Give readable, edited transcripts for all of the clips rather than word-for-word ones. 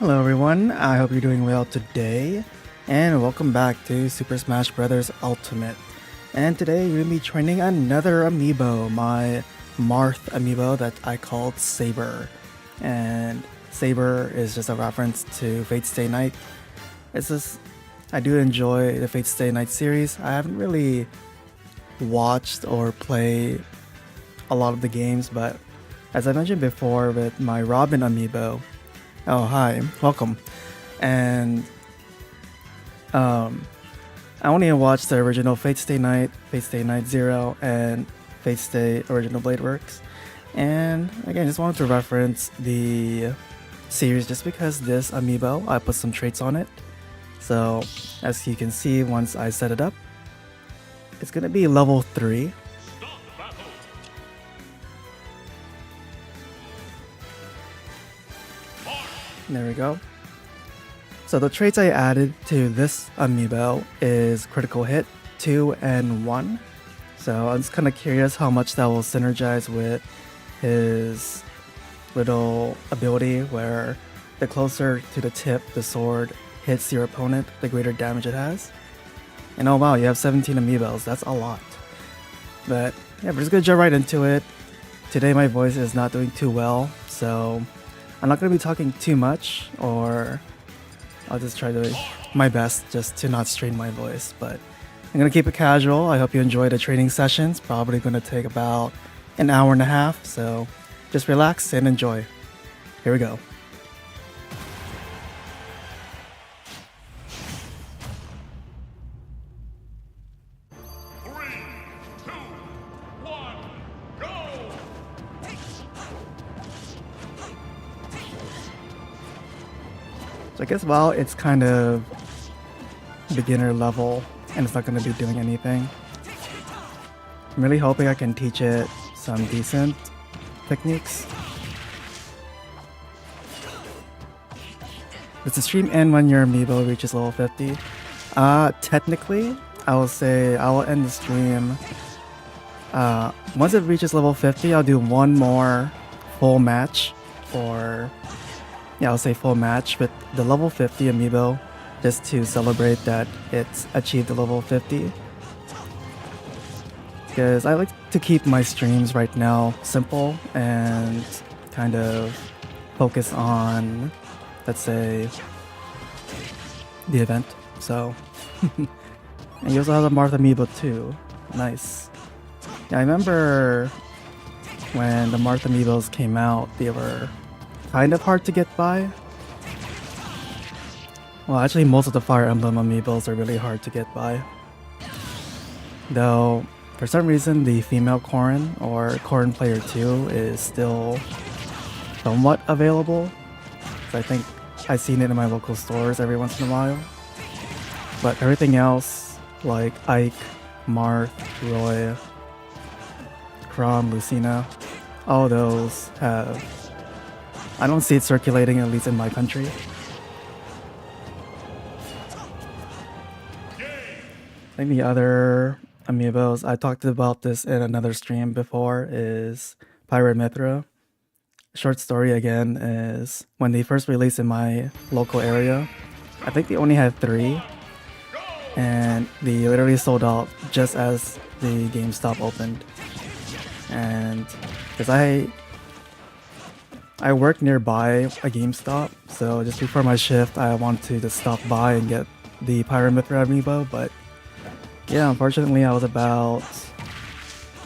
Hello everyone, I hope you're doing well today, and welcome back to Super Smash Bros. Ultimate. And today we're going to be training another amiibo, my Marth amiibo that I called Saber. And Saber is just a reference to Fate Stay Night. I do enjoy the Fate Stay Night series. I haven't really watched or played a lot of the games, but as I mentioned before with my Robin amiibo, oh hi, welcome. And I only watched the original Fate Stay Night 0, and Fate Stay Original Blade Works. And again, just wanted to reference the series just because this amiibo, I put some traits on it. So as you can see, once I set it up, it's gonna be level 3. There we go. So the traits I added to this amiibo is critical hit, 2 and 1. So I'm just kind of curious how much that will synergize with his little ability where the closer to the tip the sword hits your opponent, the greater damage it has. And oh wow, you have 17 amiibos, that's a lot. But yeah, we're just gonna jump right into it. Today my voice is not doing too well, so I'm not going to be talking too much, or I'll just try to my best just to not strain my voice, but I'm going to keep it casual. I hope you enjoy the training sessions. Probably going to take about an hour and a half, so just relax and enjoy. Here we go. So I guess while it's kind of beginner level and it's not going to be doing anything, I'm really hoping I can teach it some decent techniques. Does the stream end when your amiibo reaches level 50? Technically, I will say I will end the stream. Once it reaches level 50, I'll do one more full match, or yeah, I'll say full match with the level 50 amiibo, just to celebrate that it's achieved the level 50. Because I like to keep my streams right now simple and kind of focus on, let's say, the event. So, and you also have the Marth amiibo too. Nice. Yeah, I remember when the Marth amiibos came out, they were kind of hard to get by. Well, actually most of the Fire Emblem amiibos are really hard to get by. Though, for some reason, the female Corrin, or Corrin Player 2, is still somewhat available. So I think I've seen it in my local stores every once in a while. But everything else, like Ike, Marth, Roy, Chrom, Lucina, all those have... I don't see it circulating, at least in my country. I think the other amiibos, I talked about this in another stream before, is Pirate Mithra. Short story again is, when they first released in my local area, I think they only had 3. And they literally sold out just as the GameStop opened. And because I work nearby a GameStop, so just before my shift, I wanted to just stop by and get the Pirate Mithra amiibo, but yeah, unfortunately I was about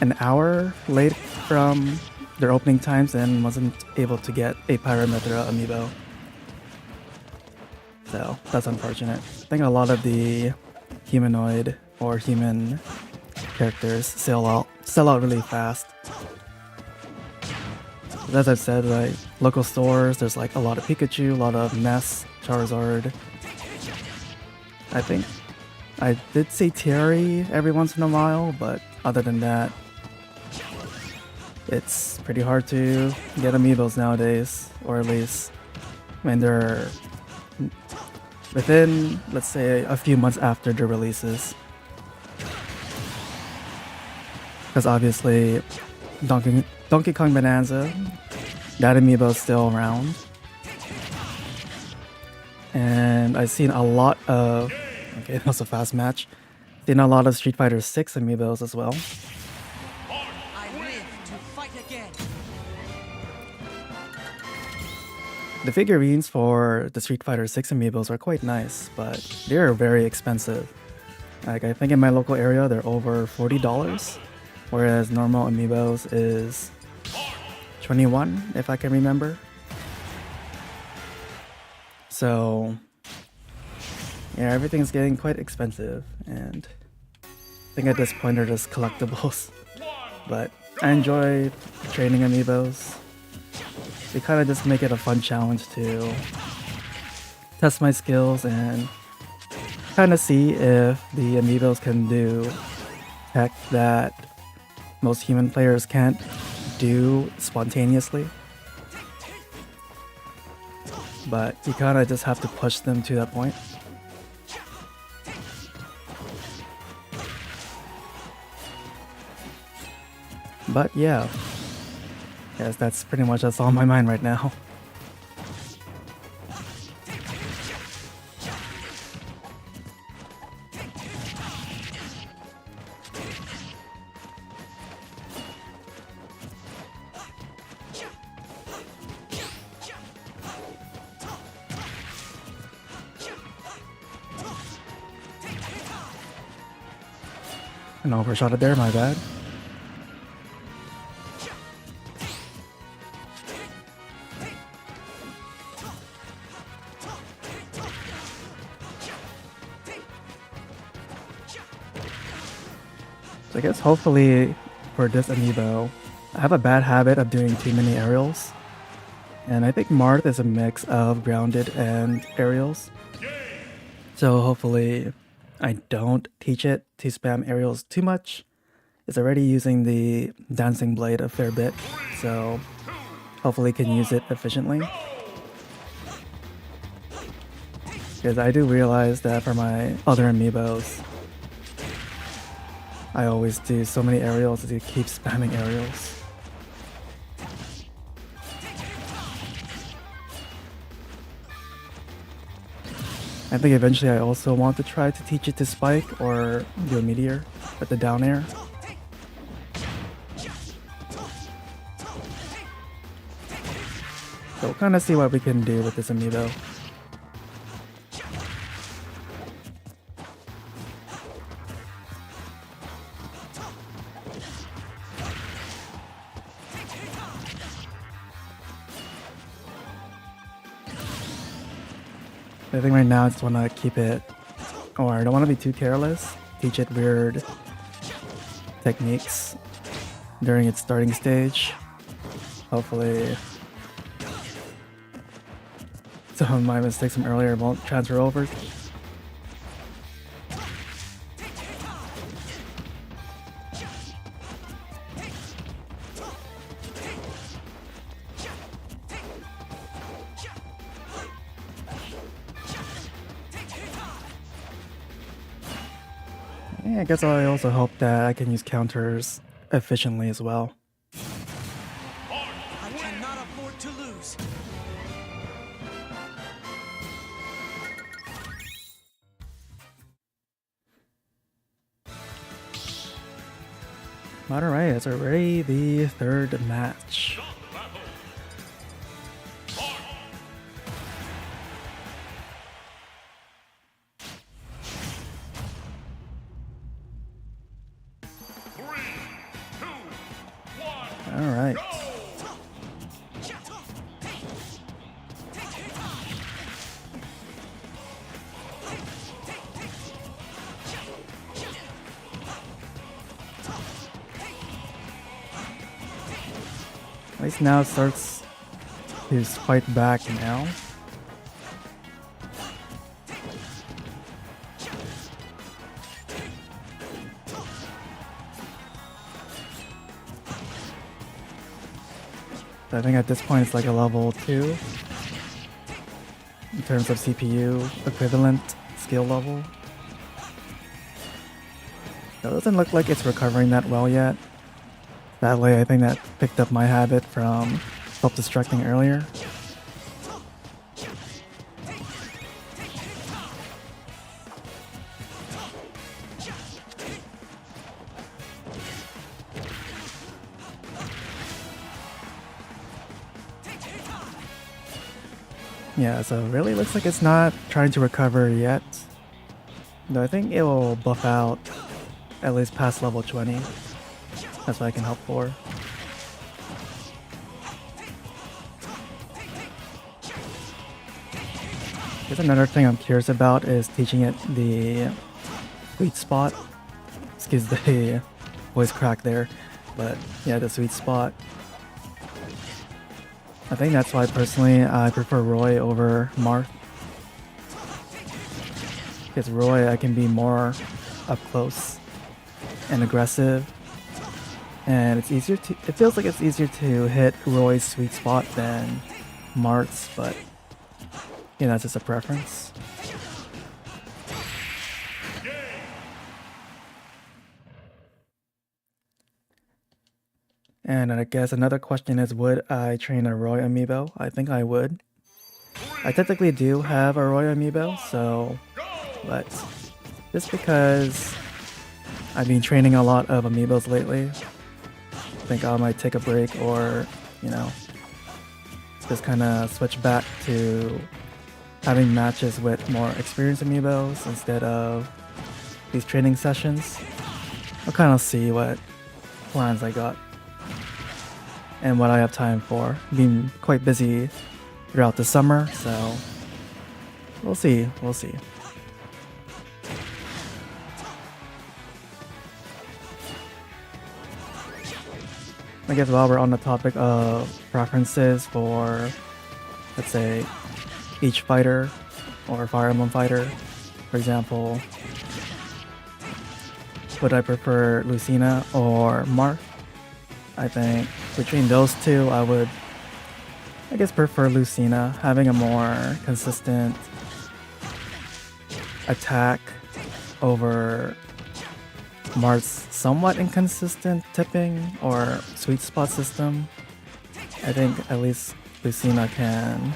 an hour late from their opening times and wasn't able to get a Pirate Mithra amiibo. So that's unfortunate. I think a lot of the humanoid or human characters sell out really fast. As I've said, like local stores, there's like a lot of Pikachu, a lot of Ness, Charizard. I think I did see Terry every once in a while, but other than that, it's pretty hard to get amiibos nowadays, or at least when they're within, let's say, a few months after their releases. Because obviously, Donkey Kong Bonanza, that amiibo is still around. And I've seen a lot of... Okay, that was a fast match. Seen a lot of Street Fighter 6 amiibos as well. I live to fight again. The figurines for the Street Fighter 6 amiibos are quite nice, but they're very expensive. Like, I think in my local area they're over $40, whereas normal amiibos is 21, if I can remember. So yeah, everything's getting quite expensive, and I think at this point they're just collectibles. But I enjoy training amiibos. They kind of just make it a fun challenge to test my skills and kind of see if the amiibos can do tech that most human players can't do spontaneously. But you kind of just have to push them to that point. But yeah, yes, that's pretty much what's on my mind right now. An overshot it there, my bad. So I guess hopefully for this amiibo, I have a bad habit of doing too many aerials. And I think Marth is a mix of grounded and aerials. So hopefully I don't teach it to spam aerials too much. It's already using the dancing blade a fair bit, so hopefully can use it efficiently. Because I do realize that for my other amiibos, I always do so many aerials to keep spamming aerials. I think eventually I also want to try to teach it to spike or do a meteor at the down air. So we'll kind of see what we can do with this amiibo. I think right now I just want to keep it, or I don't want to be too careless, teach it weird techniques during its starting stage. Hopefully some of my mistakes from earlier won't transfer over. Yeah, I guess I also hope that I can use counters efficiently as well. I cannot afford to lose. Alright, it's already the third match. Alright. At least now it starts his fight back now. I think at this point it's like a level 2 in terms of CPU equivalent skill level. It doesn't look like it's recovering that well yet. Sadly, I think that picked up my habit from self-destructing earlier. Yeah, so really looks like it's not trying to recover yet. Though I think it will buff out at least past level 20. That's what I can help for. Here's another thing I'm curious about is teaching it the sweet spot. Excuse the voice crack there. But yeah, the sweet spot. I think that's why personally I prefer Roy over Marth. Because Roy I can be more up close and aggressive. And it's easier to, it feels like it's easier to hit Roy's sweet spot than Marth's, but you know, that's just a preference. And I guess another question is, would I train a Roy amiibo? I think I would. I technically do have a Roy amiibo, so, but just because I've been training a lot of amiibos lately, I think I might take a break or, you know, just kind of switch back to having matches with more experienced amiibos instead of these training sessions. I'll kind of see what plans I got and what I have time for. Been quite busy throughout the summer, so we'll see. I guess while we're on the topic of preferences for, let's say, each fighter or Fire Emblem fighter, for example, would I prefer Lucina or Marth? I think between those two, I would, I guess, prefer Lucina, having a more consistent attack over Marth's somewhat inconsistent tipping or sweet spot system. I think at least Lucina can.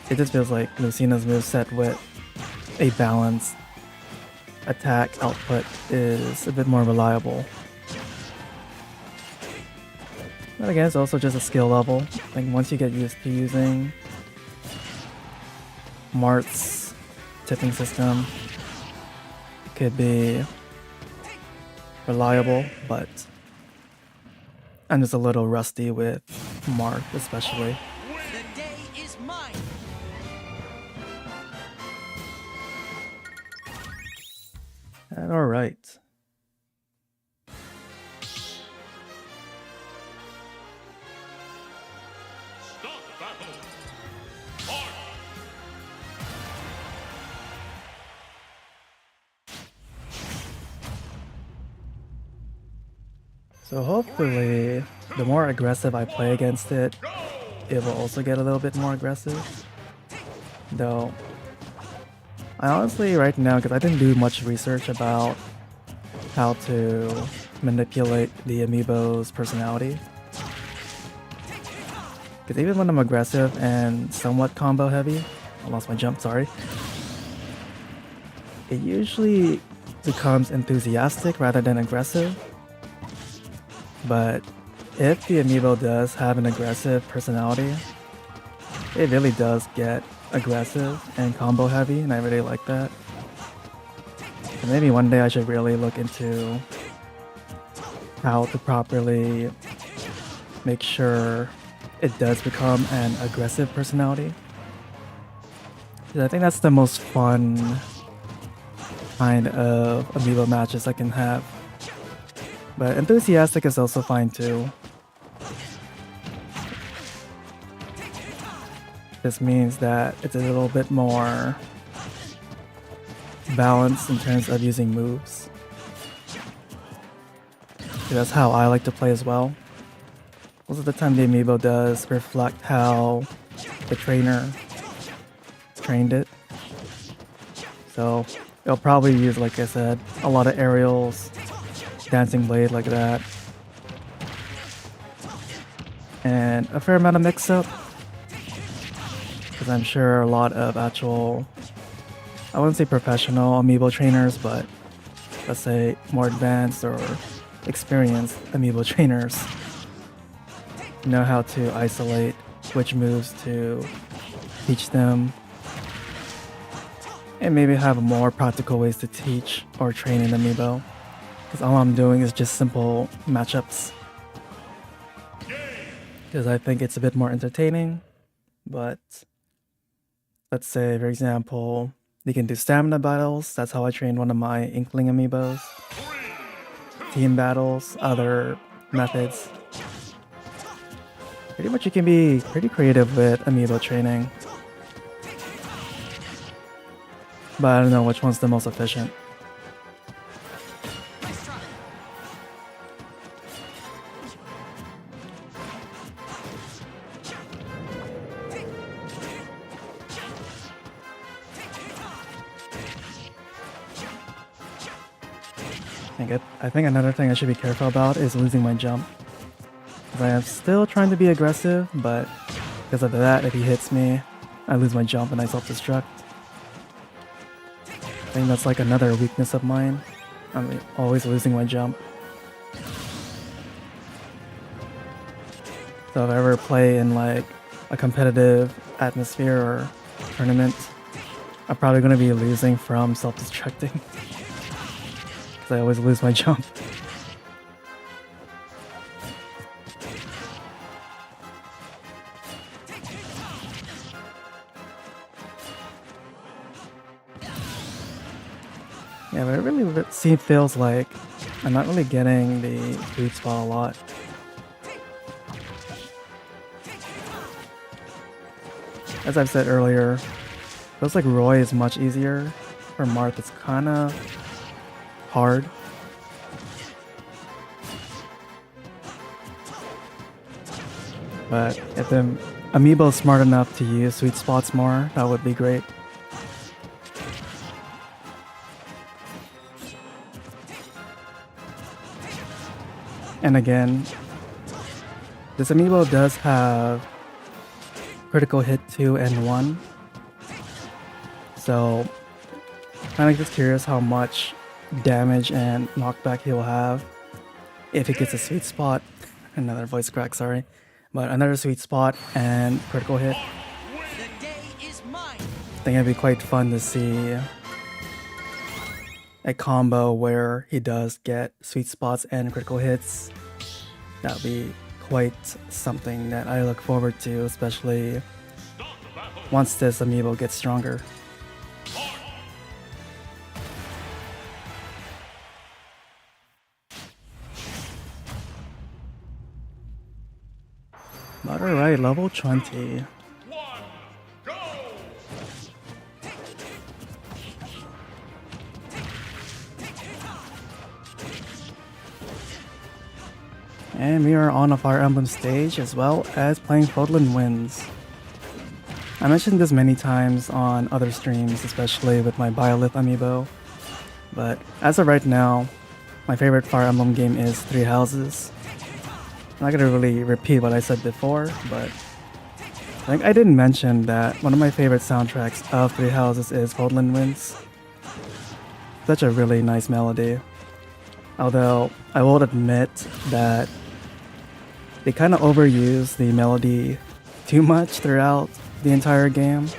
It just feels like Lucina's moveset with a balanced attack output is a bit more reliable. But again, it's also just a skill level. I think once you get used to using Marth's tipping system, it could be reliable, but I'm just a little rusty with Marth especially. The day is mine. And alright. So hopefully, the more aggressive I play against it, it will also get a little bit more aggressive. Though, I honestly right now, because I didn't do much research about how to manipulate the amiibo's personality. Because even when I'm aggressive and somewhat combo heavy, I lost my jump, sorry. It usually becomes enthusiastic rather than aggressive. But if the amiibo does have an aggressive personality, it really does get aggressive and combo heavy, and I really like that. So maybe one day I should really look into how to properly make sure it does become an aggressive personality. 'Cause I think that's the most fun kind of amiibo matches I can have. But enthusiastic is also fine too. This means that it's a little bit more balanced in terms of using moves. So that's how I like to play as well. Most of the time the amiibo does reflect how the trainer trained it. So it'll probably use, like I said, a lot of aerials, dancing blade like that, and a fair amount of mix-up, because I'm sure a lot of actual, I wouldn't say professional amiibo trainers, but let's say more advanced or experienced amiibo trainers know how to isolate which moves to teach them, and maybe have more practical ways to teach or train an amiibo. Because all I'm doing is just simple matchups. Because I think it's a bit more entertaining. But let's say, for example, you can do stamina battles. That's how I trained one of my Inkling amiibos. Team battles, other methods. Pretty much you can be pretty creative with amiibo training. But I don't know which one's the most efficient. I think another thing I should be careful about is losing my jump. I am still trying to be aggressive, but because of that, if he hits me, I lose my jump and I self-destruct. I think that's like another weakness of mine. I'm always losing my jump. So if I ever play in like a competitive atmosphere or tournament, I'm probably going to be losing from self-destructing. I always lose my jump. Yeah, but it really feels like I'm not really getting the sweet spot a lot. As I've said earlier, feels like Roy is much easier. For Marth, it's kinda hard. But if the amiibo is smart enough to use sweet spots more, that would be great. And again, this amiibo does have critical hit 2 and 1. So, kind of just curious how much damage and knockback he'll have if he gets a sweet spot. Another voice crack, sorry. But another sweet spot and critical hit. The day is mine. I think it'd be quite fun to see a combo where he does get sweet spots and critical hits. That'd be quite something that I look forward to, especially once this amiibo gets stronger. But alright, level 20. And we are on a Fire Emblem stage as well as playing Fodlan Winds. I mentioned this many times on other streams, especially with my Biolith amiibo. But as of right now, my favorite Fire Emblem game is Three Houses. I'm not gonna really repeat what I said before, but I think I didn't mention that one of my favorite soundtracks of Three Houses is Fodlan Winds. Such a really nice melody. Although I will admit that they kind of overuse the melody too much throughout the entire game.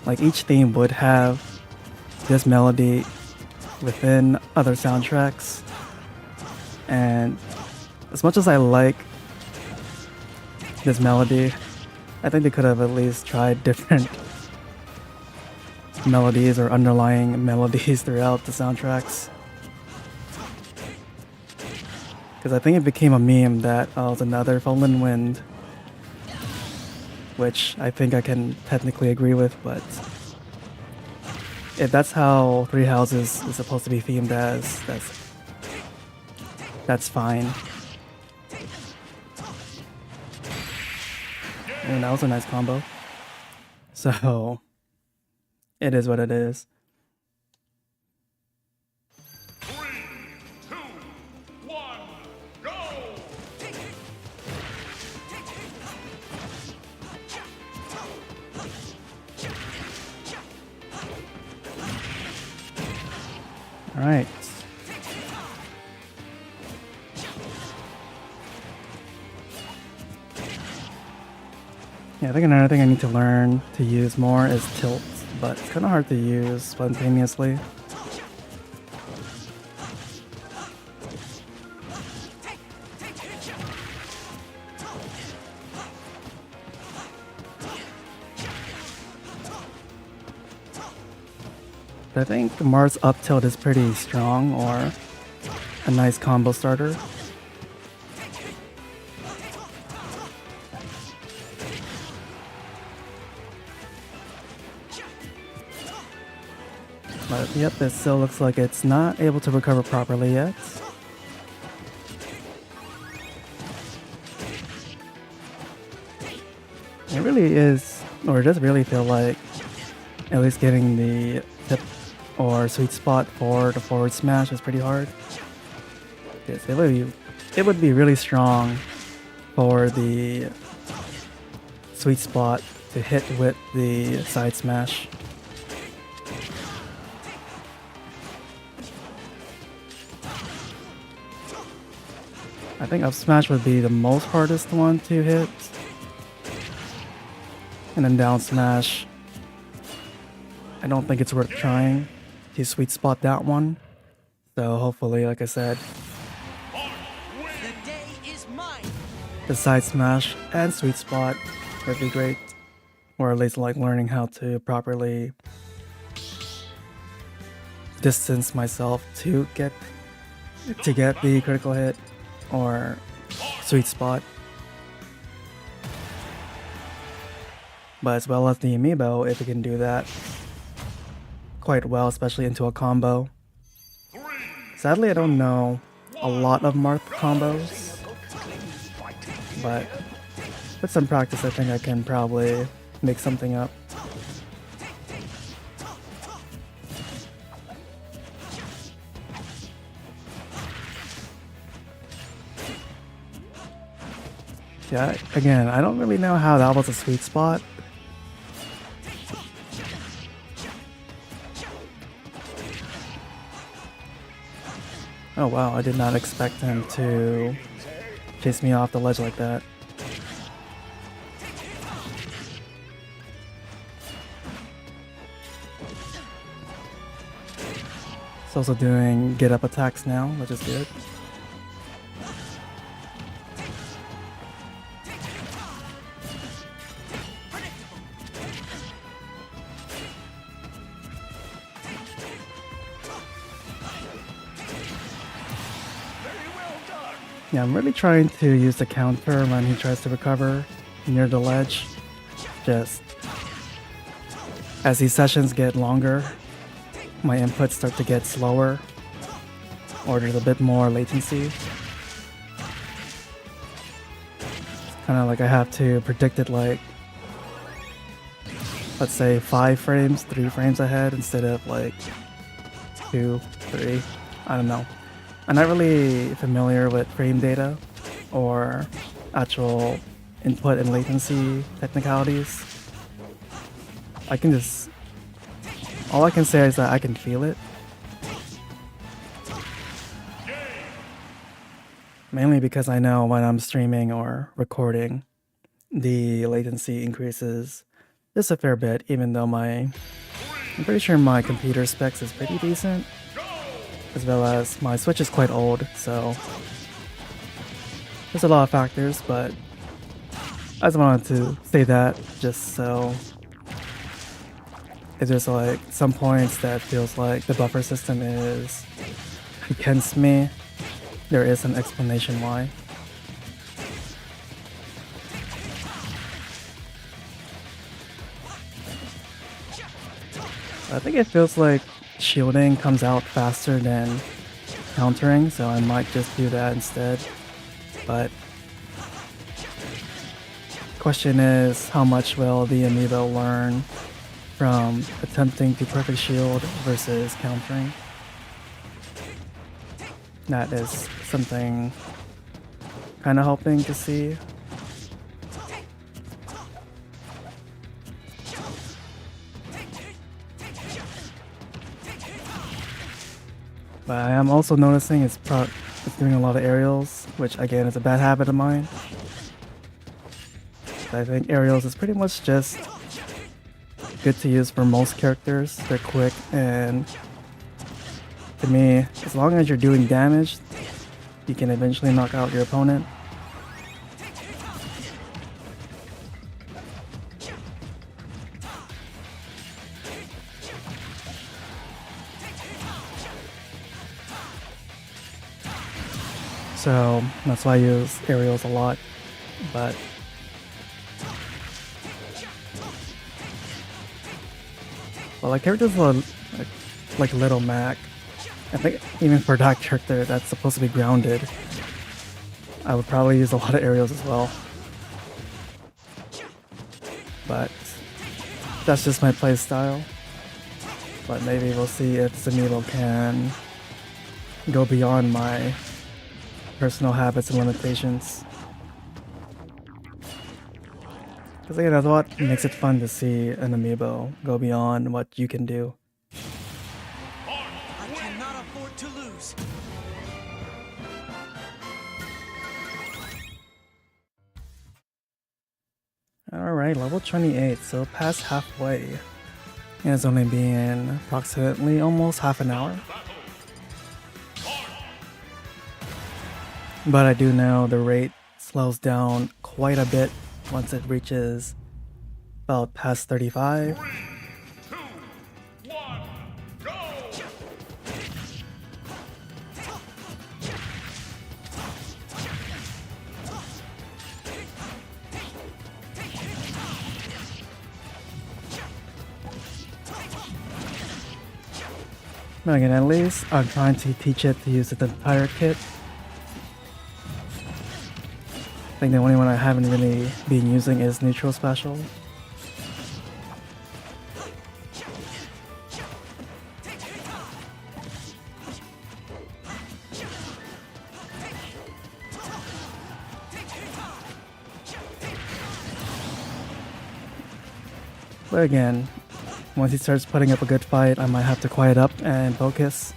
Like each theme would have this melody within other soundtracks, and as much as I like this melody, I think they could have at least tried different melodies or underlying melodies throughout the soundtracks. Because I think it became a meme that it's another Fodlan Wind, which I think I can technically agree with, but if that's how Three Houses is supposed to be themed as, that's fine. And that was a nice combo. So, it is what it is. 3, 2, 1, go! Alright. Yeah, I think another thing I need to learn to use more is tilts, but it's kind of hard to use spontaneously. But I think Marth's up tilt is pretty strong, or a nice combo starter. But yep, it still looks like it's not able to recover properly yet. It really is, or it does really feel like at least getting the tip or sweet spot for the forward smash is pretty hard. Yes, it would be really strong for the sweet spot to hit with the side smash. I think up smash would be the most hardest one to hit. And then down smash, I don't think it's worth trying to sweet spot that one. So hopefully, like I said, The day is mine. the side smash and sweet spot would be great. Or at least like learning how to properly distance myself to get the critical hit or sweet spot. But as well as the amiibo, if it can do that quite well, especially into a combo. Sadly, I don't know a lot of Marth combos, but with some practice, I think I can probably make something up. Yeah, again, I don't really know how that was a sweet spot. Oh wow, I did not expect him to chase me off the ledge like that. It's also doing get up attacks now, which is good. Yeah, I'm really trying to use the counter when he tries to recover near the ledge. Just as these sessions get longer, my inputs start to get slower, or there's a bit more latency. It's kind of like I have to predict it like, let's say 5 frames, 3 frames ahead instead of like 2, 3, I don't know. I'm not really familiar with frame data or actual input and latency technicalities. All I can say is that I can feel it. Mainly because I know when I'm streaming or recording, the latency increases just a fair bit, even though I'm pretty sure my computer specs is pretty decent. As well as my Switch is quite old, so there's a lot of factors, but I just wanted to say that just so if there's like some points that feels like the buffer system is against me, there is an explanation why. I think it feels like shielding comes out faster than countering, so I might just do that instead. But question is, how much will the amiibo learn from attempting to perfect shield versus countering? That is something kind of hoping to see. But I am also noticing it's doing a lot of aerials, which again is a bad habit of mine. I think aerials is pretty much just good to use for most characters. They're quick, and to me, as long as you're doing damage, you can eventually knock out your opponent. So that's why I use aerials a lot, but well, like characters like Little Mac, I think even for that character that's supposed to be grounded, I would probably use a lot of aerials as well. But that's just my play style. But maybe we'll see if Amiibo can go beyond my personal habits and limitations. Because again, that's what makes it fun to see an Amiibo go beyond what you can do. I cannot afford to lose. Alright, level 28, so past halfway. And it's only been approximately almost half an hour. But I do know the rate slows down quite a bit once it reaches about past 35. 3, 2, 1, go! But again, at least I'm trying to teach it to use the entire kit. I think the only one I haven't really been using is neutral special. But again, once he starts putting up a good fight, I might have to quiet up and focus.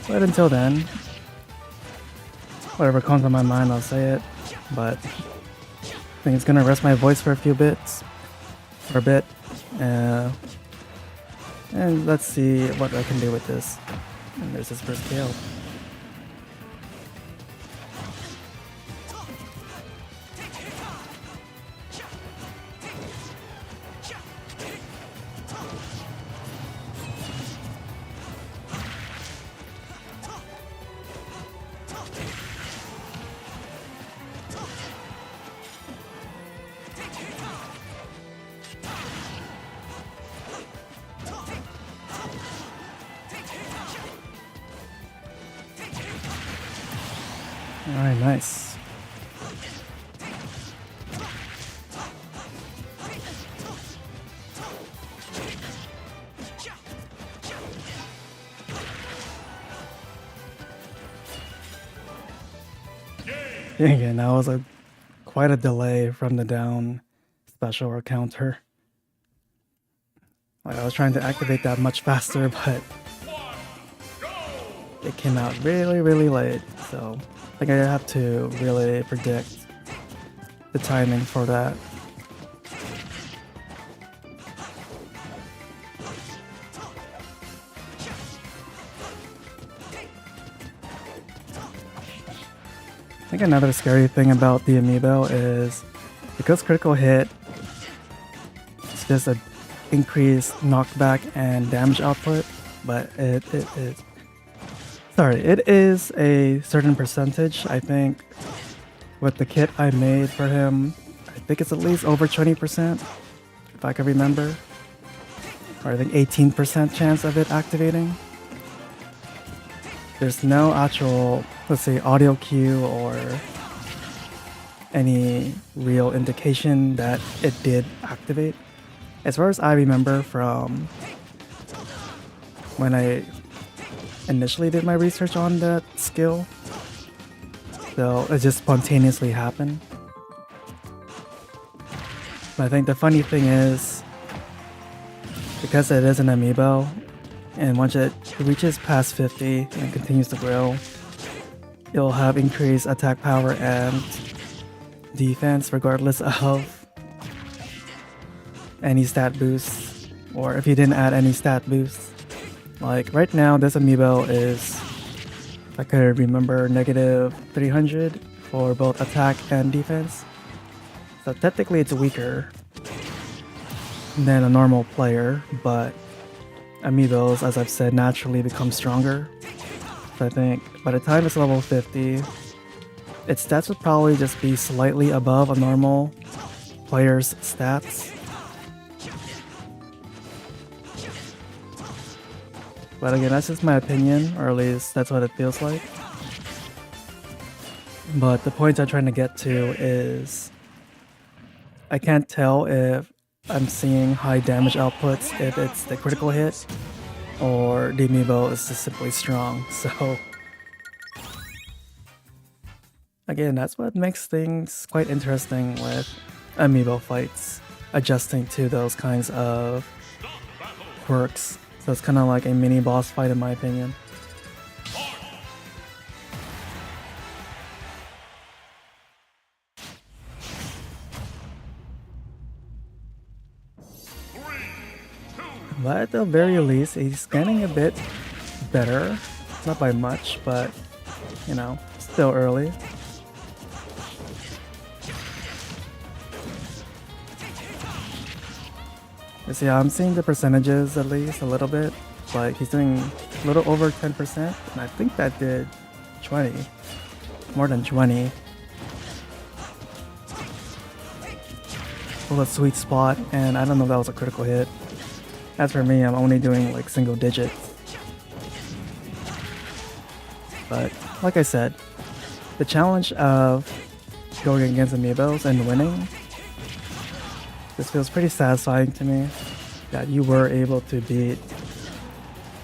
But until then, whatever comes on my mind, I'll say it. But I think it's gonna rest my voice for a few bits, for a bit, and let's see what I can do with this. And there's his first kill. Alright, nice. Again, that was quite a delay from the down special or counter. Like I was trying to activate that much faster, but it came out really, really late. So I think I have to really predict the timing for that. I think another scary thing about the amiibo is because critical hit, it's just an increased knockback and damage output, but it is a certain percentage. I think with the kit I made for him, I think it's at least over 20%, if I can remember. Or I think 18% chance of it activating. There's no actual, let's say, audio cue or any real indication that it did activate. As far as I remember from when I initially did my research on that skill, so it just spontaneously happened. But I think the funny thing is, because it is an amiibo, And once it reaches past 50 and continues to grow, it'll have increased attack power and defense regardless of any stat boosts, or if you didn't add any stat boosts. Like right now, this amiibo is, if I could remember, negative 300 for both attack and defense. So technically it's weaker than a normal player, but amiibos, as I've said, naturally become stronger. So I think by the time it's level 50, its stats would probably just be slightly above a normal player's stats. But again, that's just my opinion, or at least that's what it feels like. But the point I'm trying to get to is I can't tell if I'm seeing high damage outputs if it's the critical hit or the amiibo is just simply strong. So again, that's what makes things quite interesting with amiibo fights, adjusting to those kinds of quirks. So it's kind of like a mini boss fight in my opinion. But at the very least, he's getting a bit better. Not by much, but you know, still early. So yeah, I'm seeing the percentages at least a little bit. Like he's doing a little over 10%, and I think that did 20. More than 20. Well, a sweet spot, and I don't know if that was a critical hit. As for me, I'm only doing like single digits. But like I said, the challenge of going against amiibos and winning, this feels pretty satisfying to me, that you were able to beat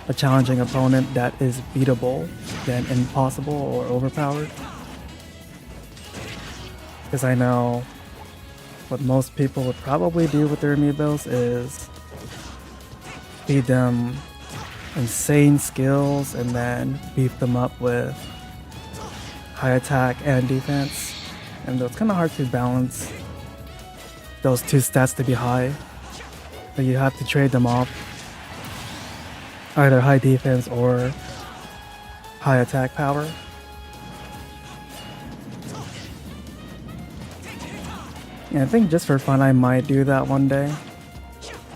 a challenging opponent that is beatable than impossible or overpowered. Because I know what most people would probably do with their amiibos is feed them insane skills and then beef them up with high attack and defense. And it's kind of hard to balance those two stats to be high, but you have to trade them off, either high defense or high attack power. And I think just for fun I might do that one day,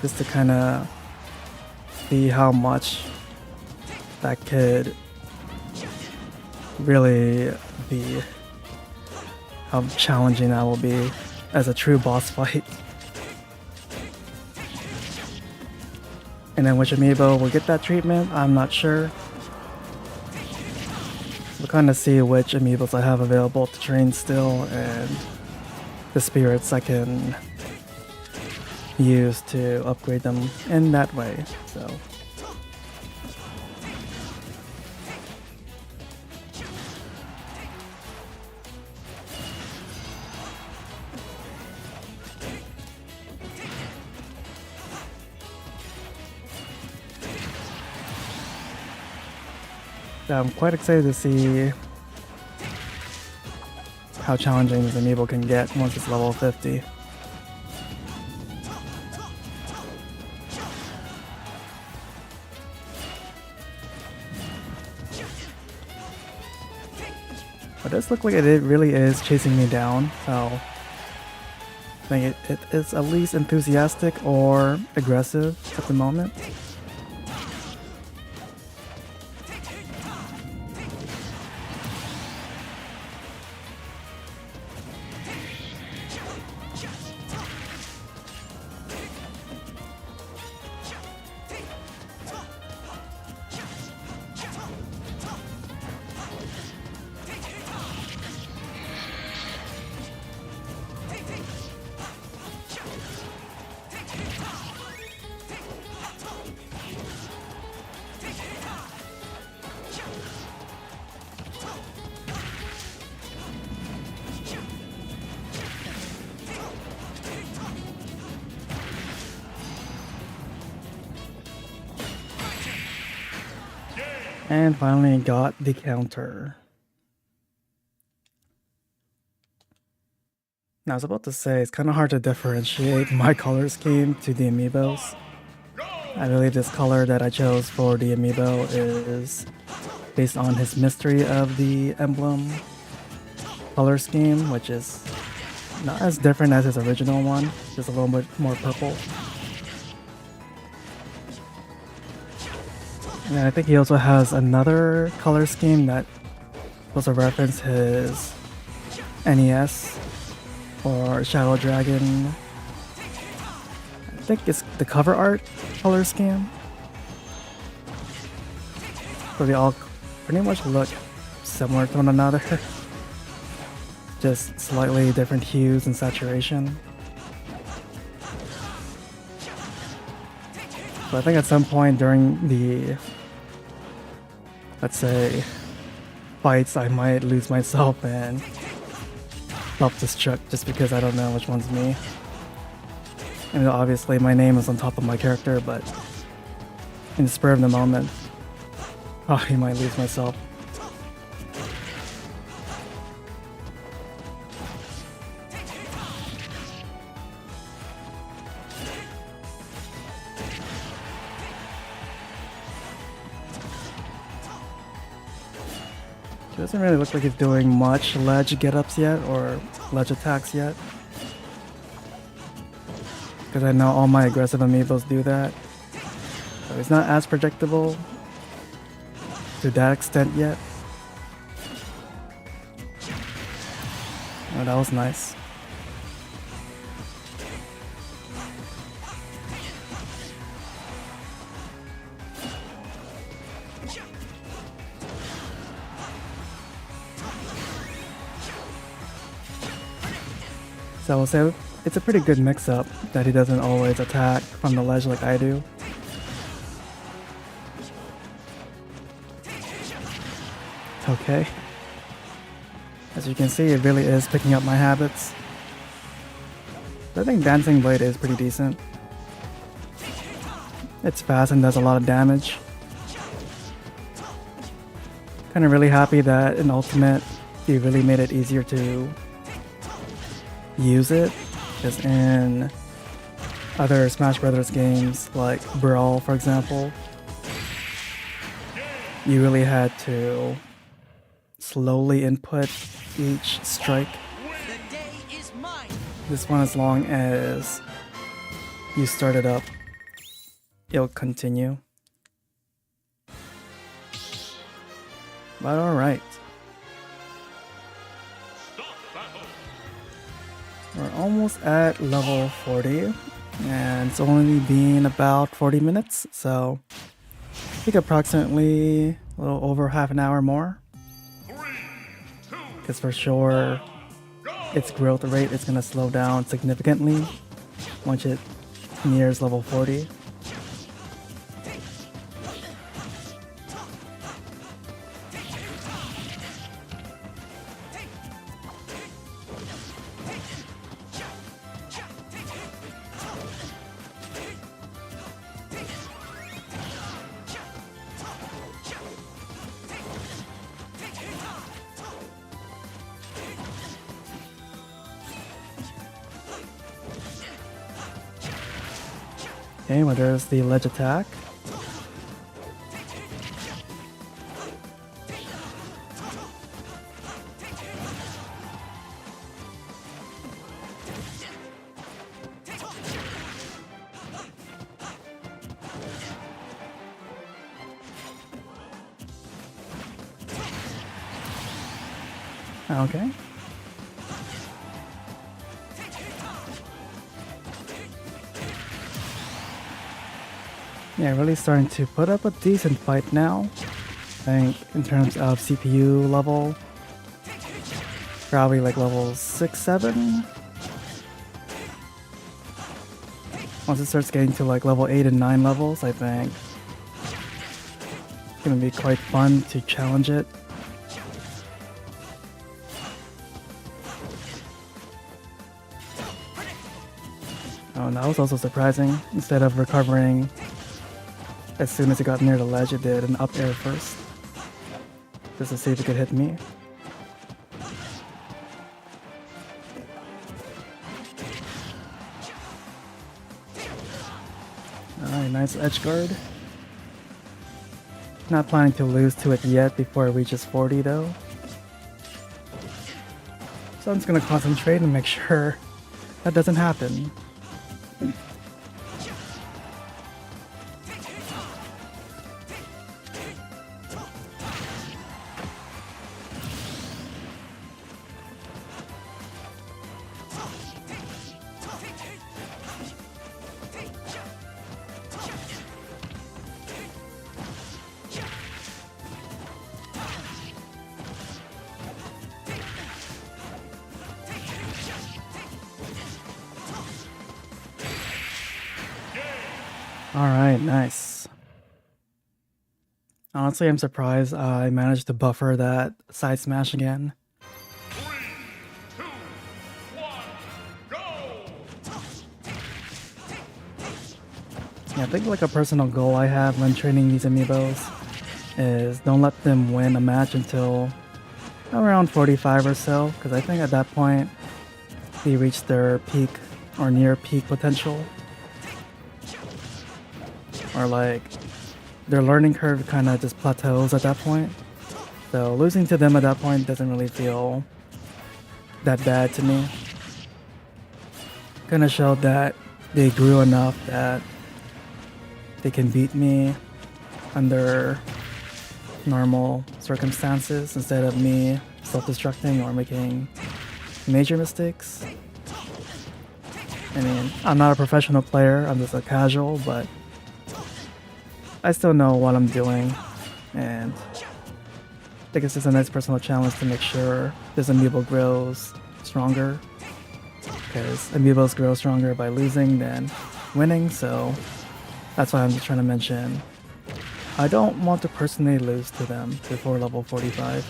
just to kind of see how much that could really be, how challenging that will be as a true boss fight. And then which amiibo will get that treatment, I'm not sure. We'll kind of see which amiibos I have available to train still, and the spirits I can use to upgrade them in that way. So I'm quite excited to see how challenging this amiibo can get once it's level 50. But it does look like it really is chasing me down, so I think it is at least enthusiastic or aggressive at the moment. And finally got the counter. Now I was about to say, it's kind of hard to differentiate my color scheme to the amiibos. I believe this color that I chose for the amiibo is based on his mystery of the emblem color scheme, which is not as different as his original one, just a little bit more purple. And I think he also has another color scheme that also reference his NES or Shadow Dragon. I think it's the cover art color scheme. So they all pretty much look similar to one another. Just slightly different hues and saturation. So I think at some point during the, let's say, fights, I might lose myself and self-destruct just because I don't know which one's me. I mean, obviously my name is on top of my character, but in the spur of the moment, I might lose myself. Doesn't really look like he's doing much ledge get-ups yet, or ledge attacks yet. Because I know all my aggressive amiibos do that. So he's not as predictable to that extent yet. Oh, that was nice. So I will say it's a pretty good mix-up that he doesn't always attack from the ledge like I do. Okay. As you can see, it really is picking up my habits. I think Dancing Blade is pretty decent. It's fast and does a lot of damage. Kind of really happy that in Ultimate, he really made it easier to use it, because in other Smash Brothers games like Brawl, for example, you really had to slowly input each strike. The day is mine. This one, as long as you start it up, it'll continue. But alright. We're almost at level 40, and it's only been about 40 minutes, so I think approximately a little over half an hour more. Because for sure, its growth rate is going to slow down significantly once it nears level 40. Okay, well, there's the ledge attack. Okay. Yeah, really starting to put up a decent fight now. I think in terms of CPU level, probably like level 6, 7. Once it starts getting to like level 8 and 9 levels, I think it's gonna be quite fun to challenge it. Oh, and that was also surprising. Instead of recovering as soon as it got near the ledge, it did an up air first. just to see if it could hit me. Alright, nice edge guard. Not planning to lose to it yet before it reaches 40 though. So I'm just gonna concentrate and make sure that doesn't happen. Alright, nice. Honestly, I'm surprised I managed to buffer that side smash again. 3, 2, 1, go! Yeah, I think like a personal goal I have when training these amiibos is don't let them win a match until around 45 or so, because I think at that point they reach their peak or near peak potential. Or like their learning curve kind of just plateaus at that point. So losing to them at that point doesn't really feel that bad to me. Kind of showed that they grew enough that they can beat me under normal circumstances instead of me self-destructing or making major mistakes. I mean, I'm not a professional player, I'm just a casual, but I still know what I'm doing, and I think it's just a nice personal challenge to make sure this amiibo grows stronger, because amiibos grow stronger by losing than winning, so that's why I'm just trying to mention I don't want to personally lose to them before level 45.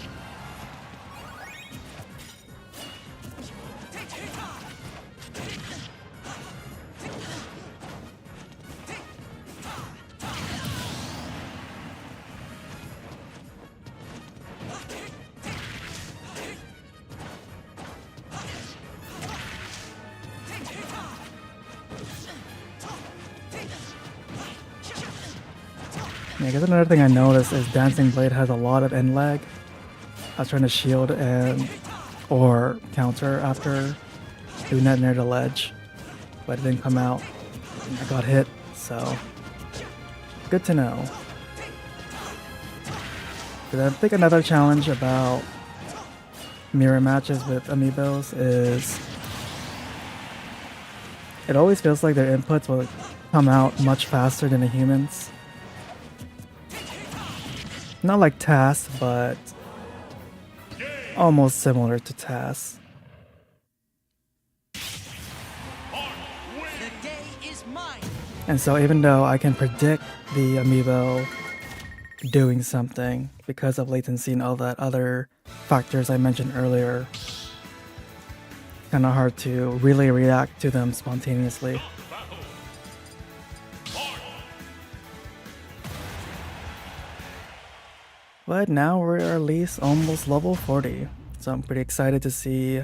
Yeah, I guess another thing I noticed is Dancing Blade has a lot of end lag. I was trying to shield and or counter after doing that near the ledge, but it didn't come out. I got hit, so good to know. But I think another challenge about mirror matches with amiibos is it always feels like their inputs will come out much faster than the humans. Not like TAS, but almost similar to TAS. The day is mine. And so even though I can predict the amiibo doing something because of latency and all that other factors I mentioned earlier, kind of hard to really react to them spontaneously. But now we're at least almost level 40, so I'm pretty excited to see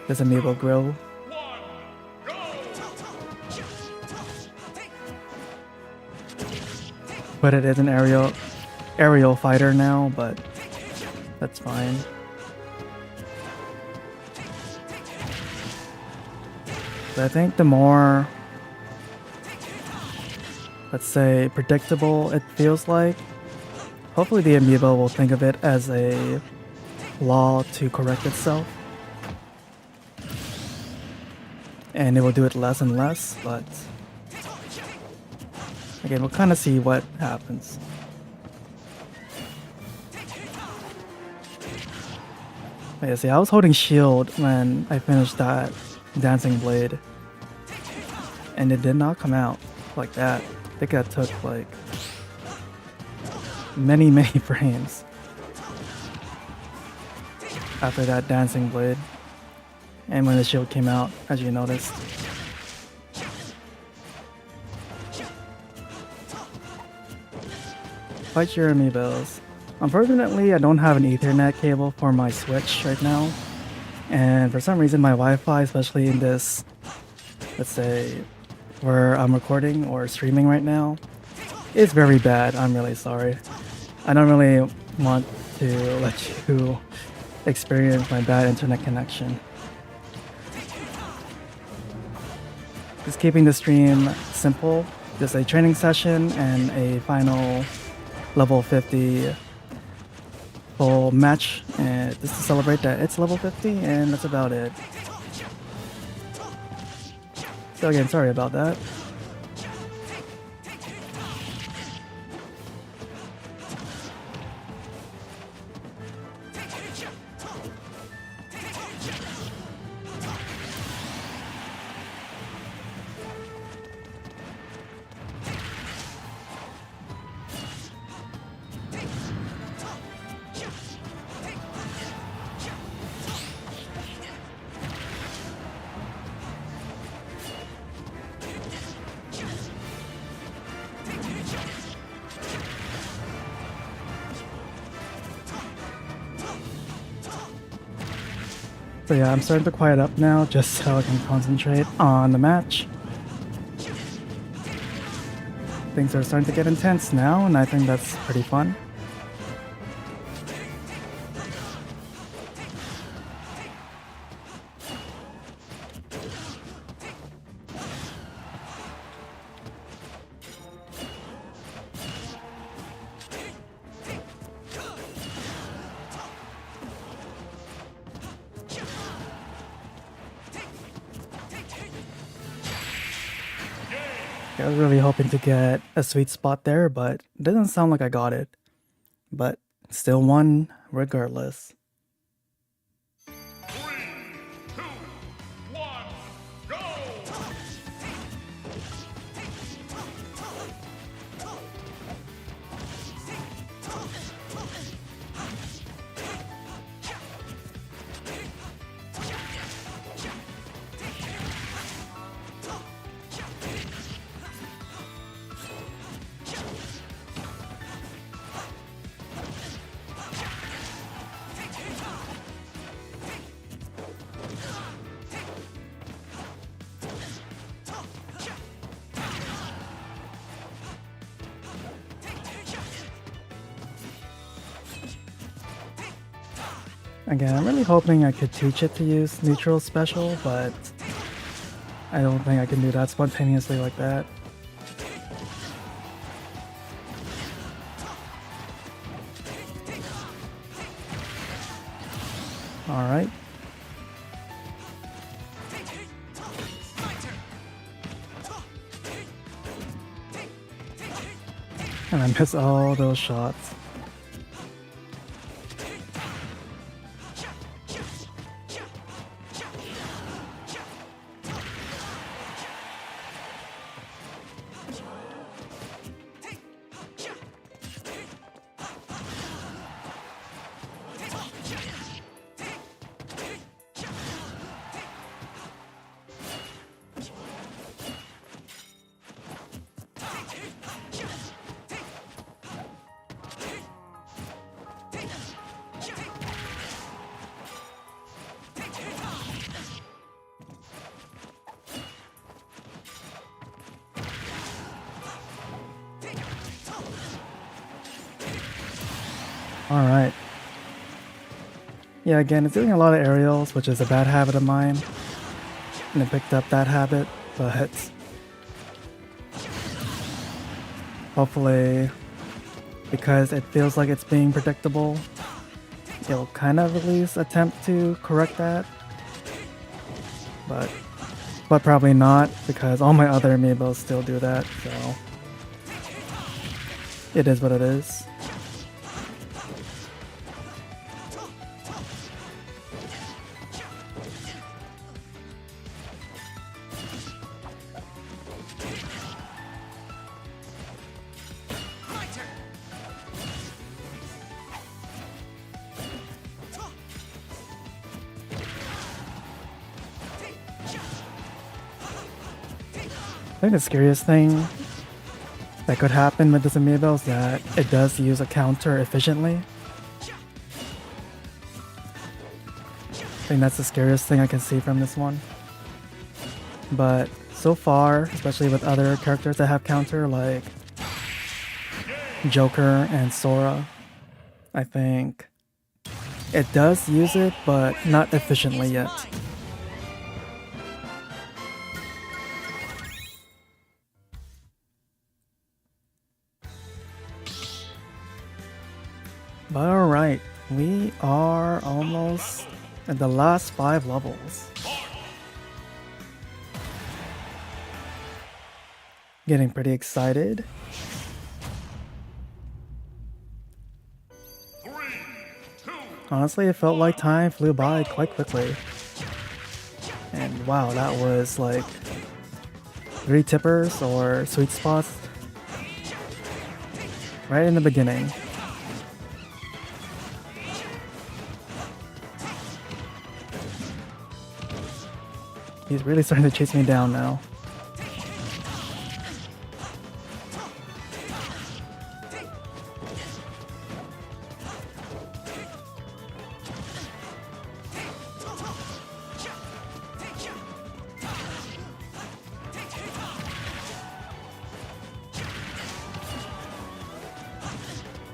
this amiibo grow. But it is an aerial fighter now, but that's fine. But I think the more, let's say, predictable it feels like, hopefully the amiibo will think of it as a law to correct itself. And it will do it less and less, but again, we'll kind of see what happens. But yeah, see, I was holding shield when I finished that Dancing Blade, and it did not come out like that. I think that took like many frames after that Dancing Blade, and when the shield came out, as you noticed. Fight your amiibos. Unfortunately, I don't have an Ethernet cable for my Switch right now. And for some reason, my Wi-Fi, especially in this, let's say, where I'm recording or streaming right now, is very bad. I'm really sorry. I don't really want to let you experience my bad internet connection. Just keeping the stream simple, just a training session and a final level 50 full match, and just to celebrate that it's level 50, and that's about it. So again, sorry about that. So yeah, I'm starting to quiet up now just so I can concentrate on the match. Things are starting to get intense now, and I think that's pretty fun. I was really hoping to get a sweet spot there, but it doesn't sound like I got it. But still won regardless. 3, 2, 1, go! Again, I'm really hoping I could teach it to use neutral special, but I don't think I can do that spontaneously like that. Alright. And I miss all those shots. Alright. Yeah, again, it's doing a lot of aerials, which is a bad habit of mine. And I picked up that habit, but hopefully, because it feels like it's being predictable, it'll kind of at least attempt to correct that. But probably not, because all my other amiibos still do that, so it is what it is. I think the scariest thing that could happen with this amiibo is that it does use a counter efficiently. think that's the scariest thing I can see from this one. But so far, especially with other characters that have counter like Joker and Sora, I think it does use it, but not efficiently yet. But alright, we are almost at the last 5 levels. Getting pretty excited. 3, 2, Honestly, it felt like time flew by quite quickly. And wow, that was like 3 tippers or sweet spots right in the beginning. He's really starting to chase me down now.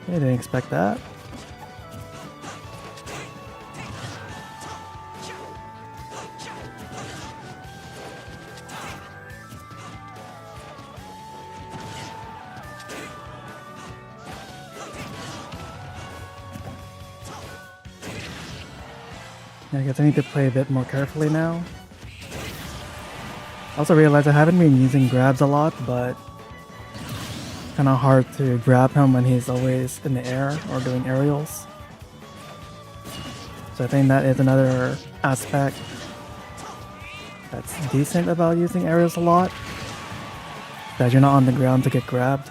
I didn't expect that. I guess I need to play a bit more carefully now. I also realized I haven't been using grabs a lot, but kind of hard to grab him when he's always in the air or doing aerials. So I think that is another aspect that's decent about using aerials a lot, that you're not on the ground to get grabbed.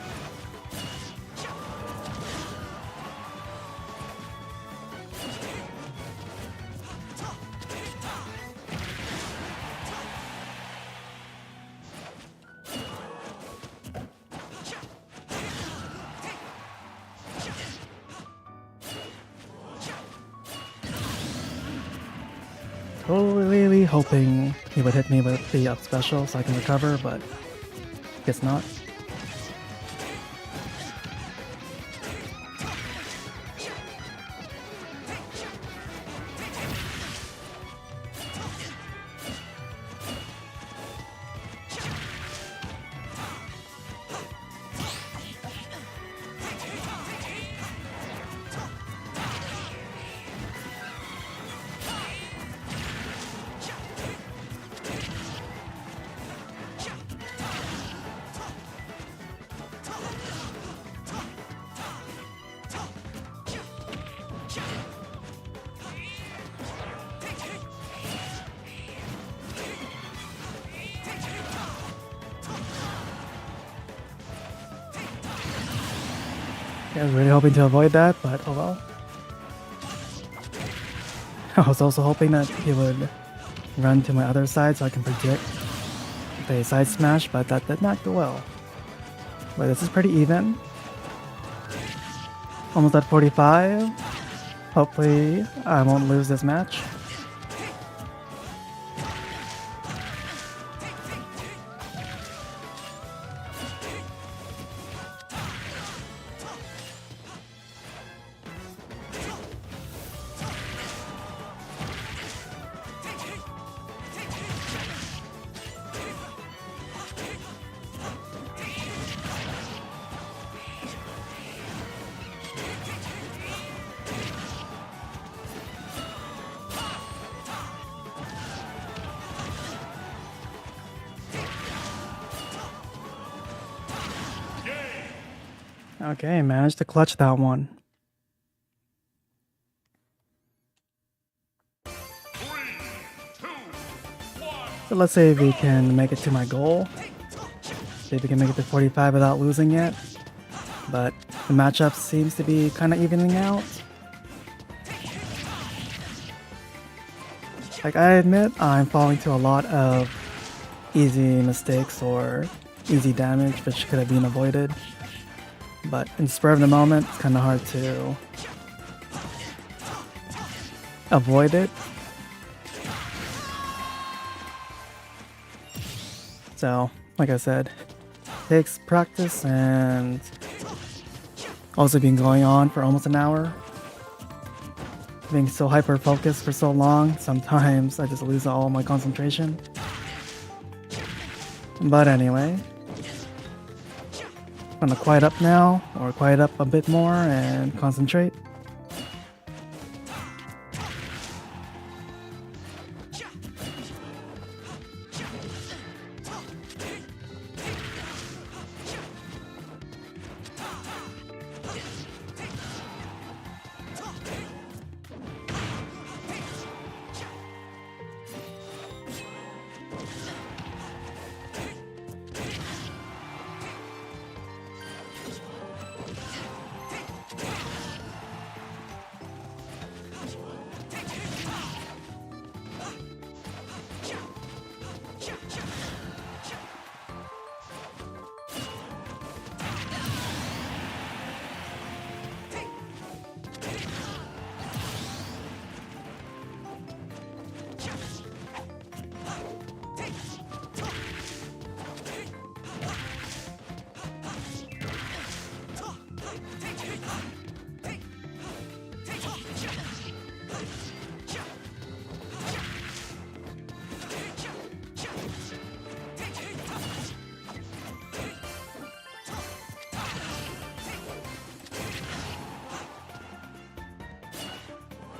Totally hoping he would hit me with the up special so I can recover, but guess not. I was really hoping to avoid that, but oh well. I was also hoping that he would run to my other side so I can predict the side smash, but that did not go well. But this is pretty even. Almost at 45. Hopefully I won't lose this match. Okay, managed to clutch that one. 3, 2, 1. So let's say we can make it to my goal. See if we can make it to 45 without losing it. But the matchup seems to be kind of evening out. Like, I admit I'm falling to a lot of easy mistakes or easy damage which could have been avoided. But in spur of the moment, it's kind of hard to avoid it. So, like I said, takes practice and also been going on for almost an hour. Being so hyper focused for so long, sometimes I just lose all my concentration. But anyway, I'm gonna quiet up now, or quiet up a bit more and concentrate.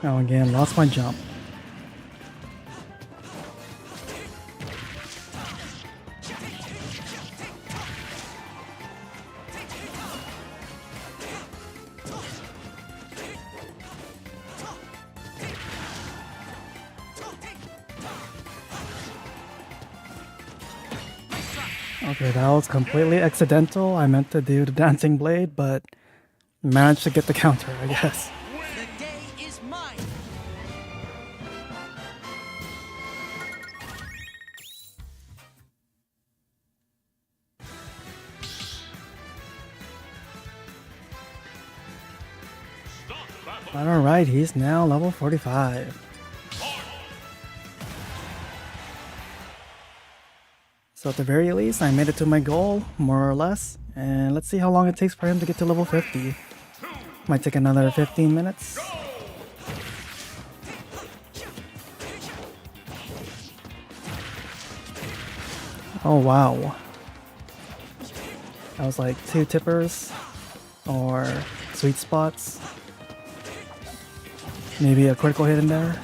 Oh, again, lost my jump. Okay, that was completely accidental. I meant to do the dancing blade, but managed to get the counter, I guess. The day is mine. Alright, he's now level 45. So at the very least, I made it to my goal, more or less. And let's see how long it takes for him to get to level 50. Might take another 15 minutes. Oh wow. That was like 2 tippers or sweet spots. Maybe a critical hit in there.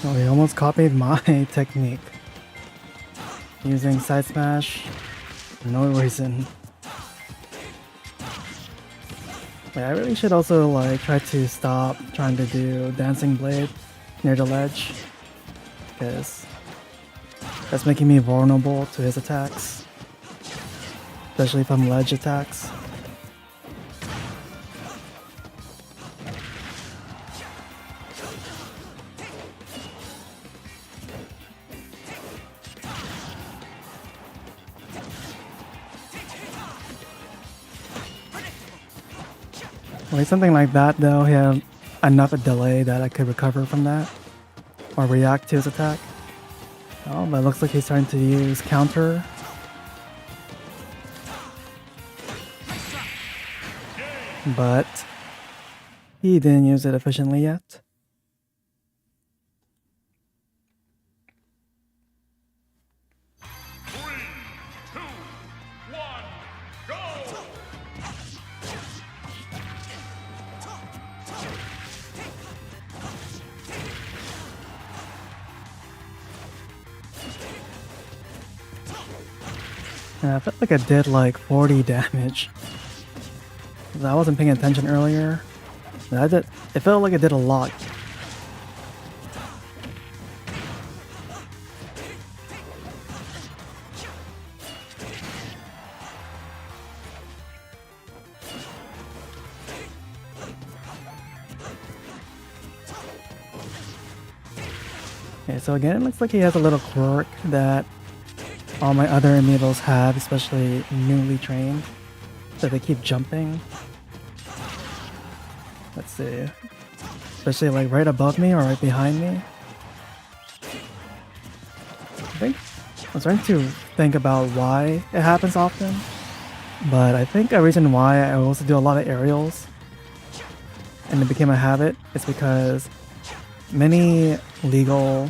Oh, he almost copied my technique. Using side smash for no reason. Yeah, I really should also like try to stop trying to do dancing blade near the ledge, because that's making me vulnerable to his attacks, especially from ledge attacks. least something like that, though. He had enough a delay that I could recover from that or react to his attack. Oh, but it looks like he's starting to use counter. But he didn't use it efficiently yet. And I felt like I did like 40 damage. I wasn't paying attention earlier. It felt like I did a lot. Okay, so again, it looks like he has a little quirk that all my other amiibos have, especially newly trained, so they keep jumping. Let's see. Especially like right above me or right behind me. I'm starting to think about why it happens often. But I think a reason why I also do a lot of aerials and it became a habit is because many legal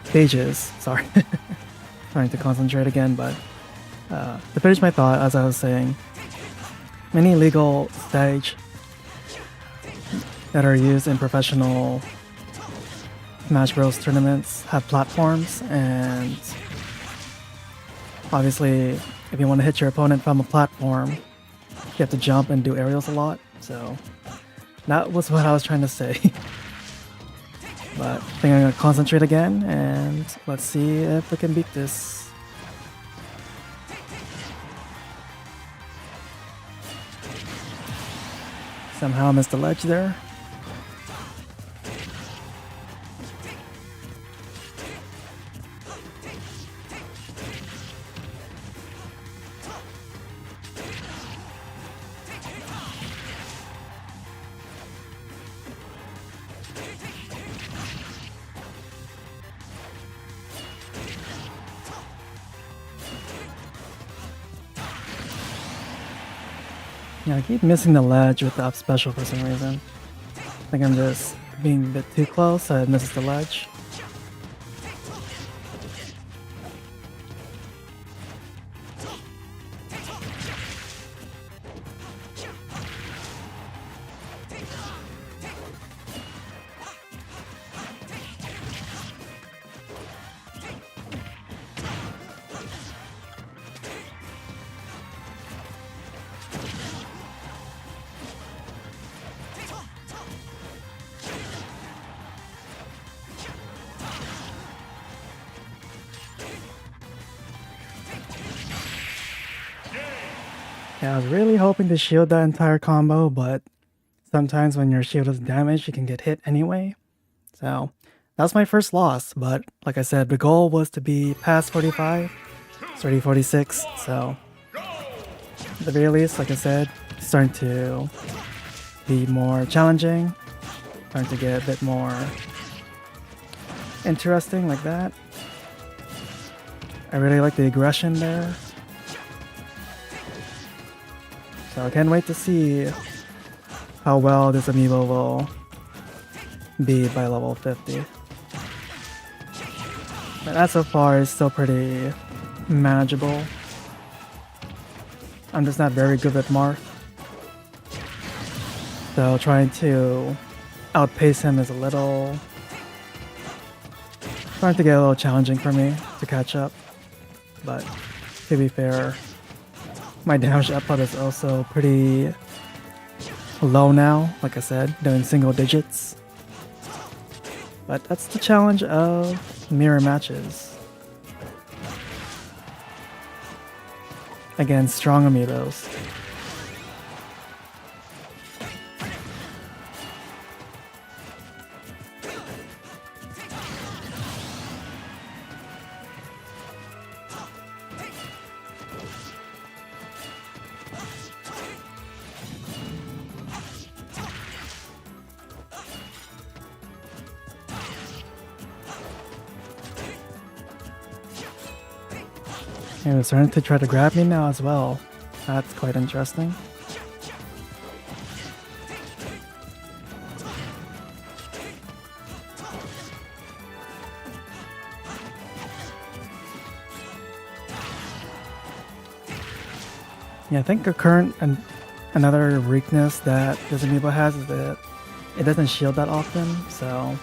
stages, sorry. Trying to concentrate again, but to finish my thought, as I was saying, many legal stage that are used in professional Smash Bros. Tournaments have platforms, and obviously, if you want to hit your opponent from a platform, you have to jump and do aerials a lot, so that was what I was trying to say. But I think I'm going to concentrate again, and let's see if we can beat this. Somehow I missed the ledge there. Yeah, I keep missing the ledge with the up special for some reason. I think I'm just being a bit too close, so it misses the ledge. Yeah, I was really hoping to shield that entire combo, but sometimes when your shield is damaged, you can get hit anyway. So that's my first loss, but like I said, the goal was to be past 45. It's already 46, so at the very least, like I said, it's starting to be more challenging, starting to get a bit more interesting like that. I really like the aggression there. So I can't wait to see how well this amiibo will be by level 50. But that so far is still pretty manageable. I'm just not very good with Marth. So trying to outpace him is starting to get a little challenging for me to catch up. But to be fair, my damage output is also pretty low now, like I said, doing single digits. But that's the challenge of mirror matches against strong amiibos. And it's starting to try to grab me now as well. That's quite interesting. Yeah, I think another weakness that this amiibo has is that it doesn't shield that often, so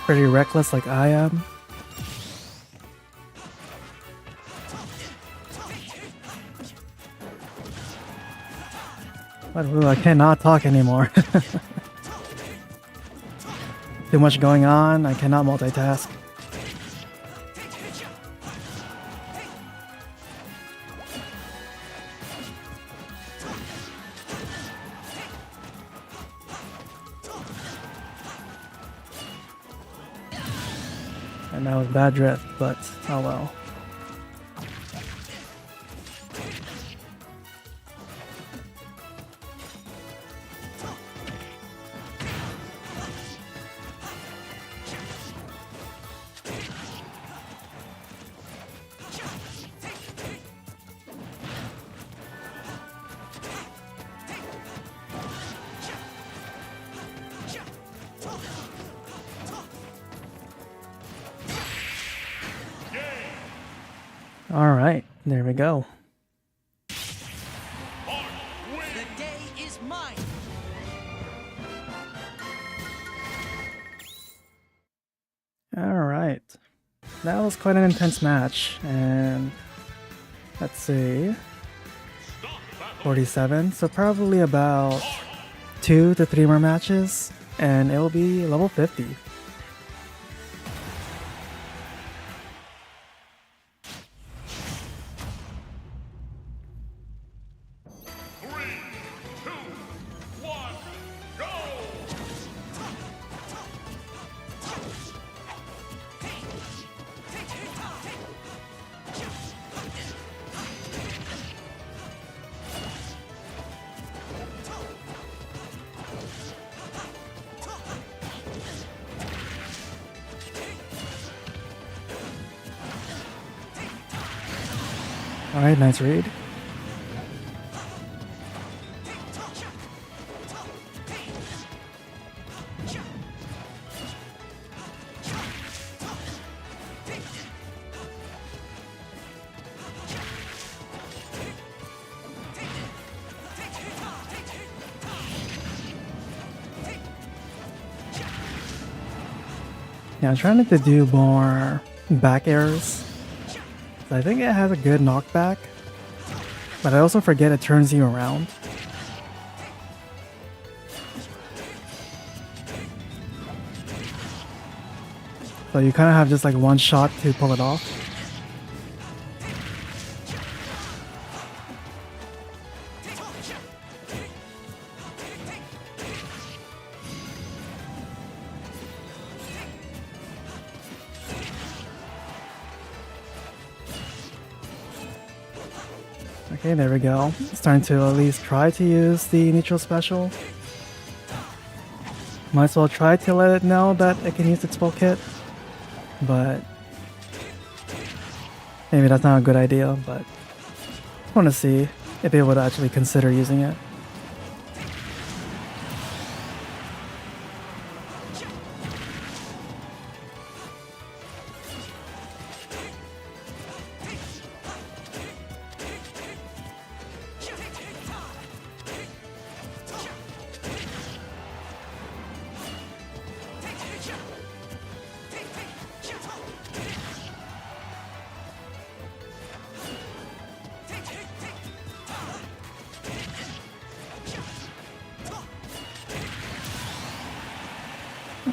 pretty reckless like I am. But ooh, I cannot talk anymore. Too much going on, I cannot multitask. And that was bad drift, but oh well. Alright, there we go. The day is mine. Alright. That was quite an intense match, and let's see. 47, so probably about 2 to 3 more matches, and it will be level 50. Alright, nice read. Yeah, I'm trying to do more back airs. I think it has a good knockback, but I also forget it turns you around. So you kind of have just like one shot to pull it off. Okay, there we go. Starting to at least try to use the neutral special. Might as well try to let it know that it can use its full kit. But maybe that's not a good idea, but I want to see if it would actually consider using it.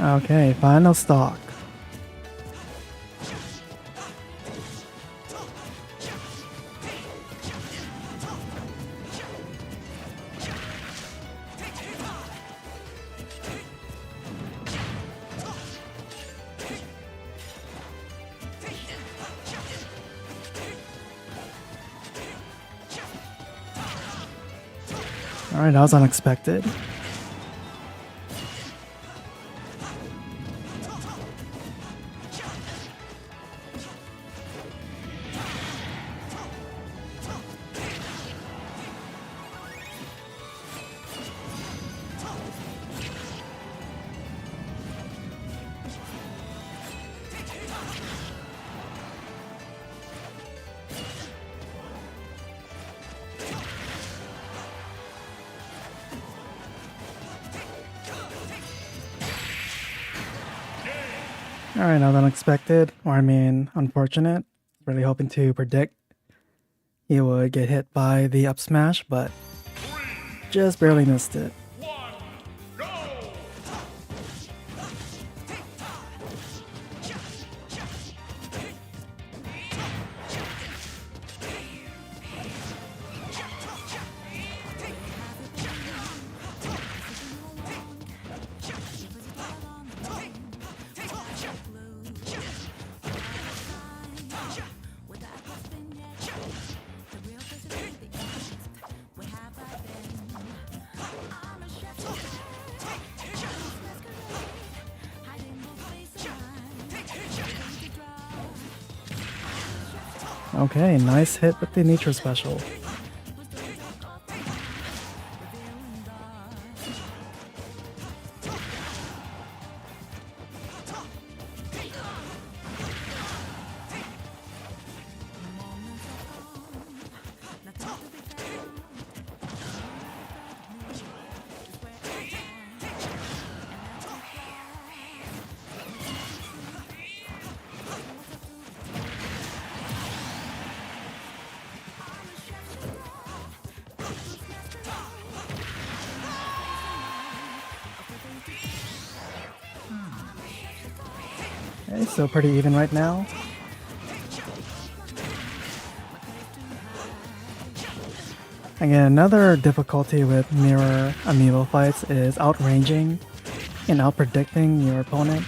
Okay, final stock. Alright, that was unexpected. Alright, not unexpected, or I mean, unfortunate. Really hoping to predict he would get hit by the up smash, but just barely missed it. One, go! Okay, nice hit with the Nitro special. Okay, so pretty even right now. Again, another difficulty with mirror amiibo fights is outranging and outpredicting your opponent.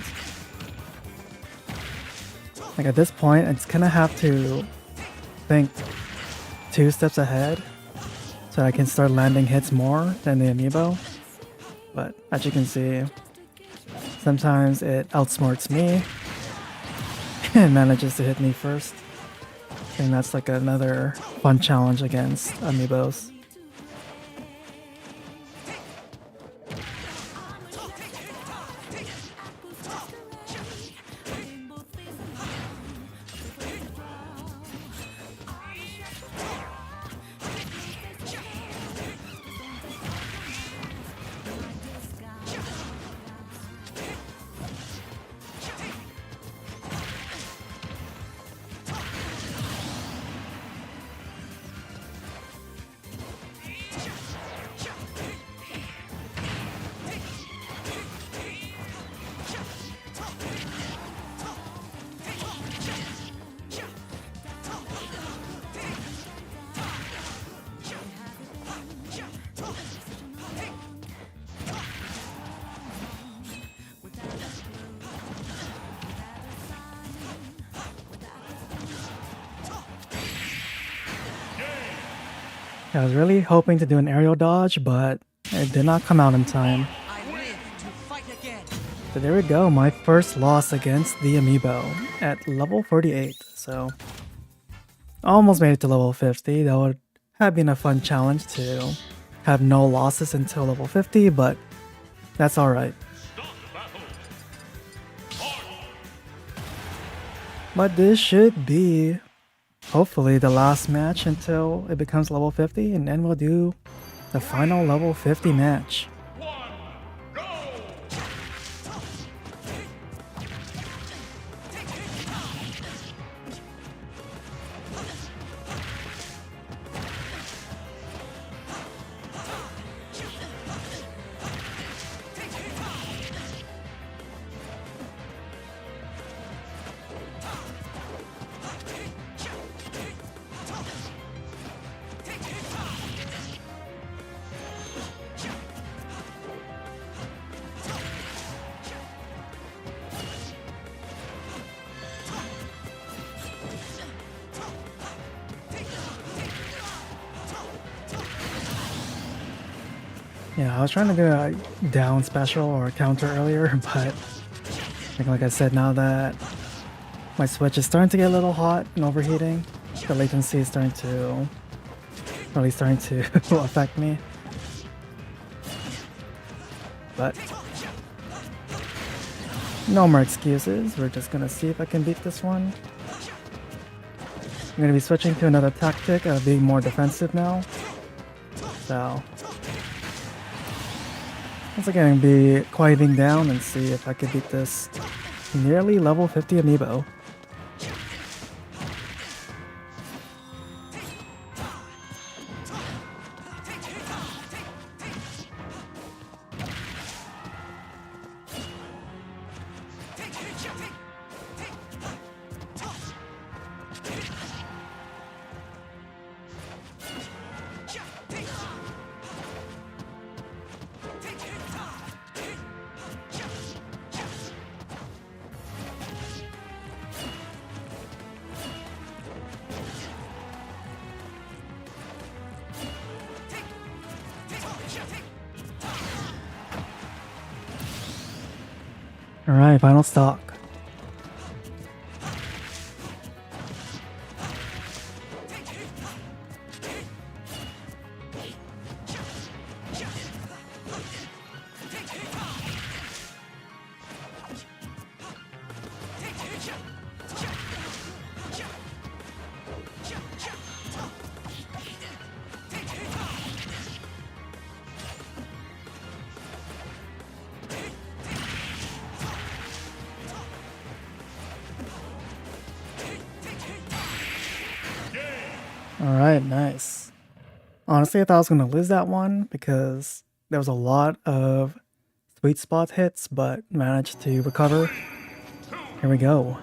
Like at this point, it's gonna have to think 2 steps ahead so I can start landing hits more than the amiibo. But as you can see, sometimes it outsmarts me and manages to hit me first. I think that's like another fun challenge against amiibos. I was really hoping to do an aerial dodge, but it did not come out in time. I live to fight again. So there we go, my first loss against the amiibo at level 48. So almost made it to level 50. That would have been a fun challenge to have no losses until level 50, but that's alright. Start battle. Marth. But this should be hopefully the last match until it becomes level 50, and then we'll do the final level 50 match. One, go! Yeah, I was trying to do a down special or a counter earlier, but I think like I said, now that my Switch is starting to get a little hot and overheating, the latency is starting to affect me. But no more excuses, we're just gonna see if I can beat this one. I'm gonna be switching to another tactic of being more defensive now. So once again, be quieting down and see if I can beat this nearly level 50 amiibo. Alright, final stock. Alright, nice. Honestly, I thought I was going to lose that one because there was a lot of sweet spot hits, but managed to recover. Here we go.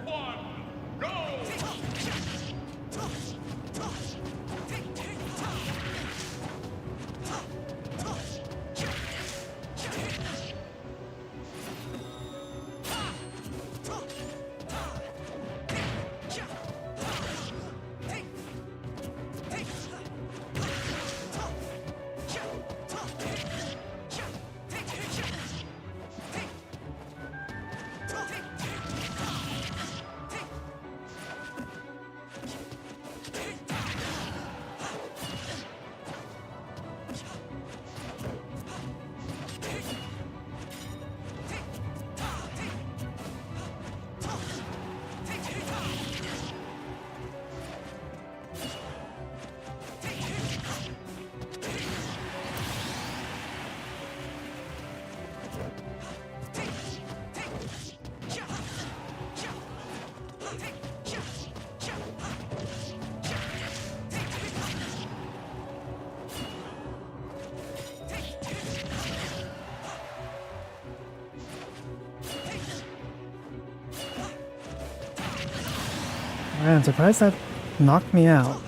Alright, I'm surprised that knocked me out.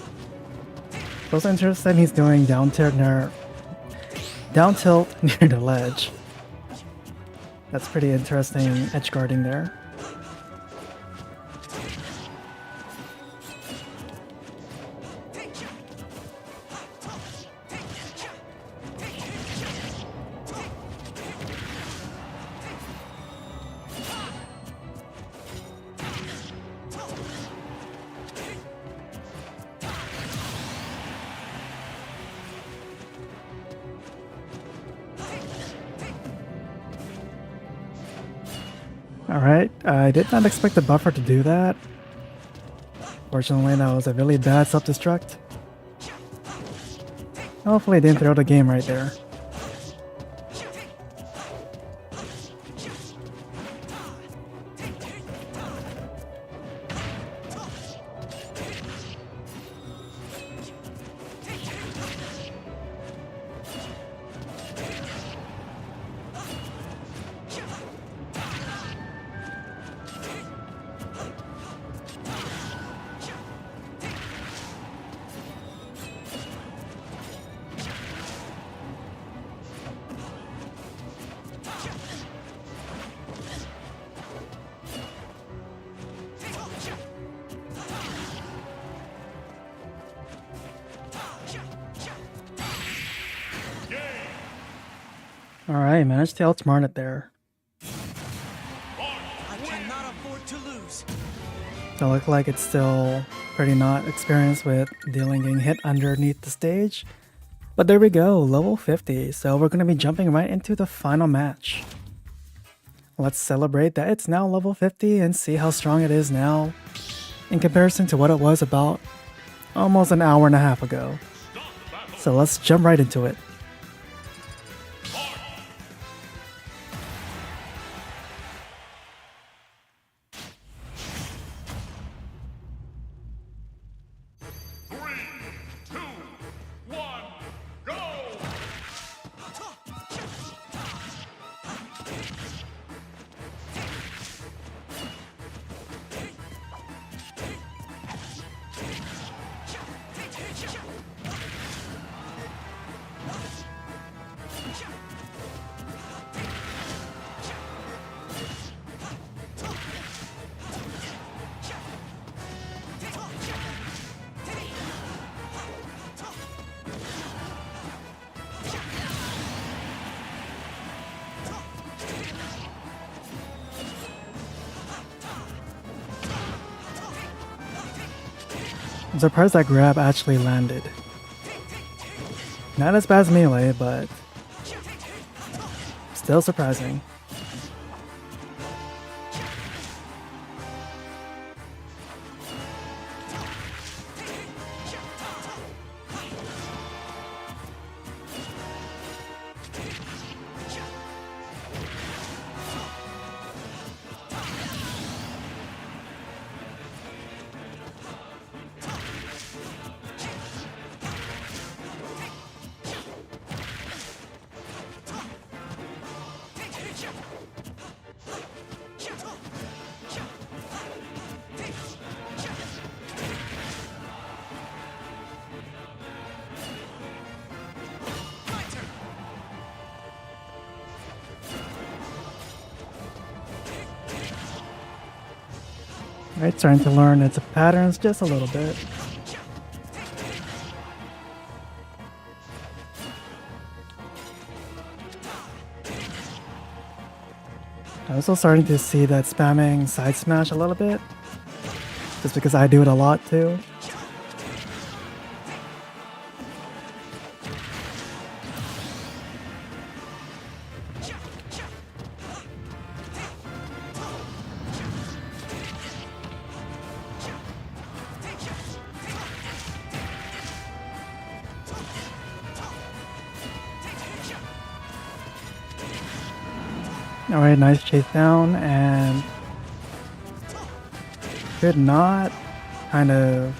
Also interested he's doing down tilt near the ledge. That's pretty interesting edge guarding there. Alright, I did not expect the buffer to do that. Fortunately, that was a really bad self-destruct. Hopefully it didn't throw the game right there. Alright, managed to outsmart it there. I cannot afford to lose. So it look like it's still pretty not experienced with getting hit underneath the stage. But there we go, level 50. So we're going to be jumping right into the final match. Let's celebrate that it's now level 50 and see how strong it is now in comparison to what it was about almost an hour and a half ago. So let's jump right into it. I'm surprised that grab actually landed. Not as bad as melee, but still surprising. Right, starting to learn its patterns just a little bit. I'm also starting to see that spamming side smash a little bit, just because I do it a lot too. Alright, nice chase down, and could not kind of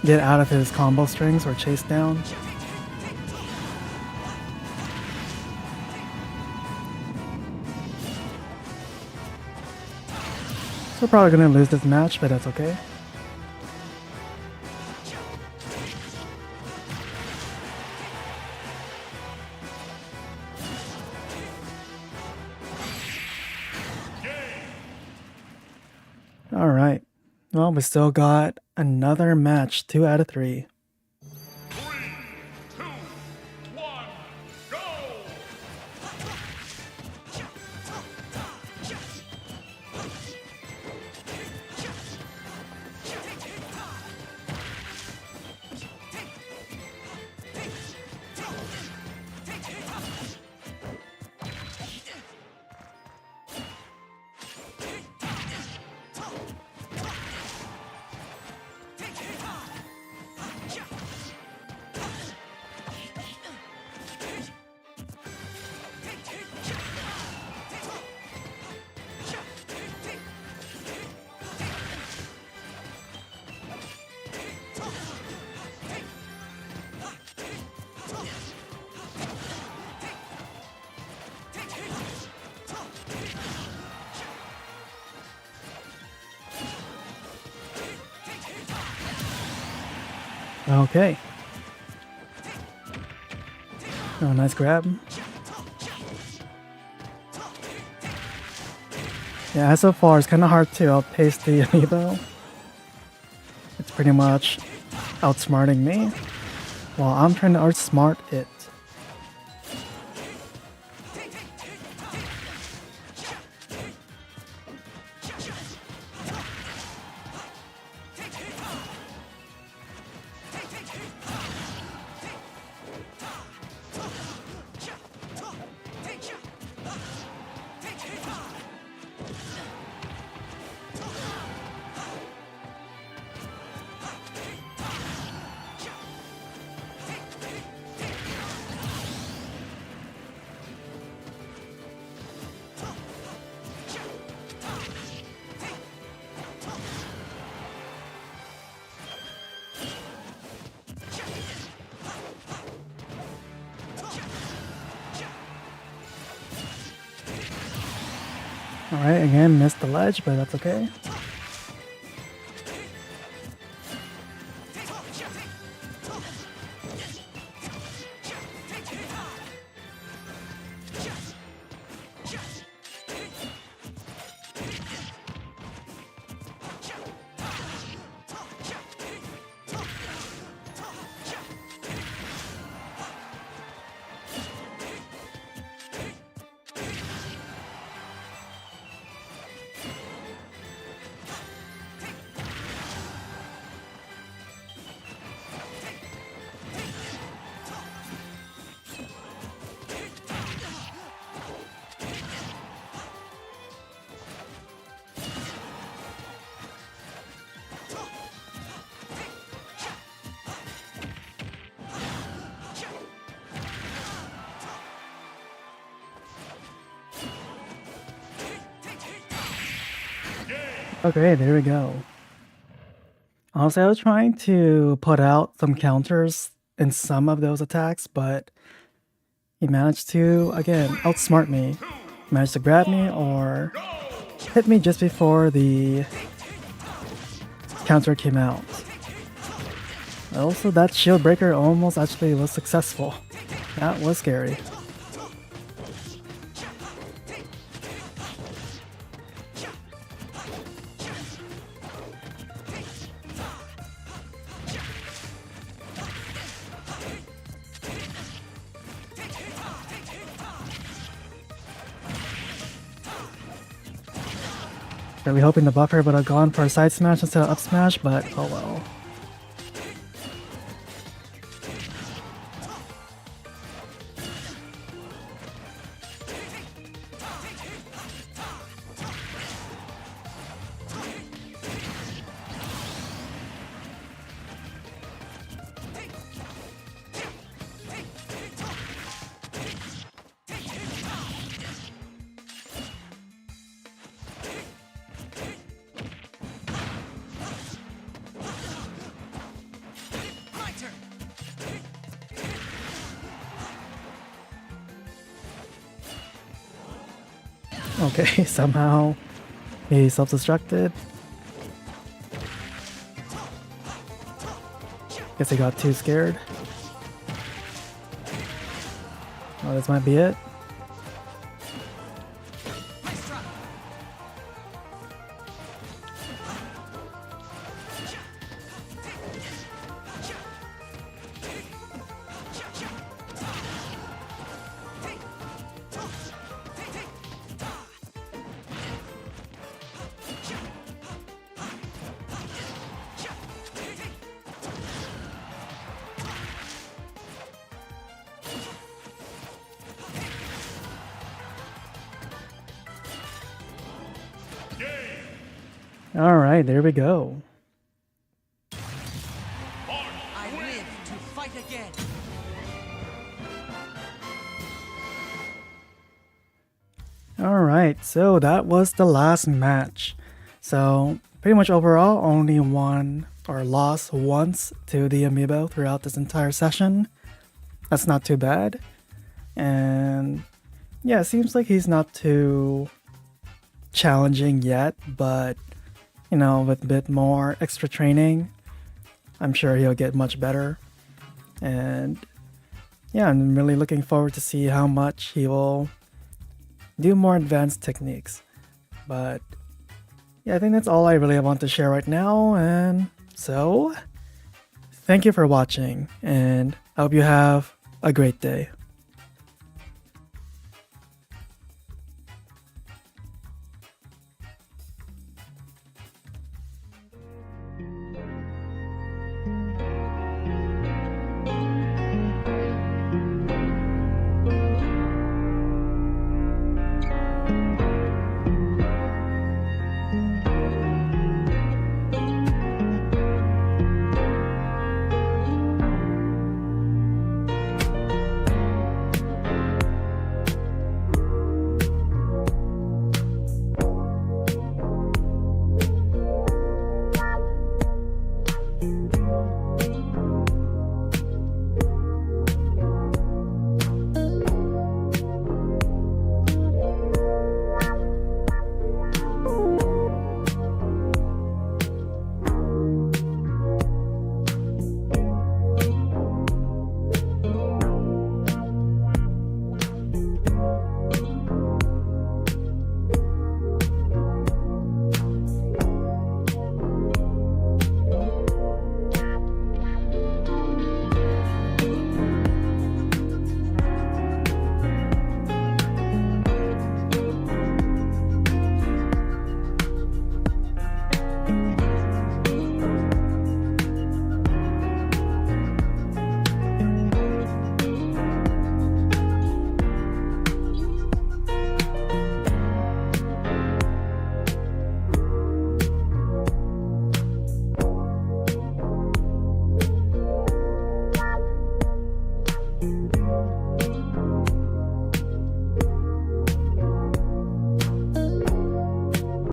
get out of his combo strings or chase down. So we're probably gonna lose this match, but that's okay. Alright, well, we still got another match, 2 out of 3. 3, 2, 1, go! Okay. Oh, nice grab. Yeah, so far it's kind of hard to outpace the amiibo. It's pretty much outsmarting me, while I'm trying to outsmart it. Alright, again, missed the ledge, but that's okay. Okay, there we go. Honestly, I was trying to put out some counters in some of those attacks, but he managed to, again, outsmart me. Managed to grab me or hit me just before the counter came out. Also, that shield breaker almost actually was successful. That was scary. Really hoping the buffer would have gone for a side smash instead of up smash, but oh well. My turn. Okay, somehow he self-destructed. Guess he got too scared. Oh, this might be it. Nice try. Alright, there we go. I live to fight again. Alright, so that was the last match. So, pretty much overall, only won or lost once to the amiibo throughout this entire session. That's not too bad. And yeah, it seems like he's not too challenging yet, but you know, with a bit more extra training, I'm sure he'll get much better. And yeah, I'm really looking forward to see how much he will do more advanced techniques. But yeah, I think that's all I really want to share right now. And so, thank you for watching, and I hope you have a great day.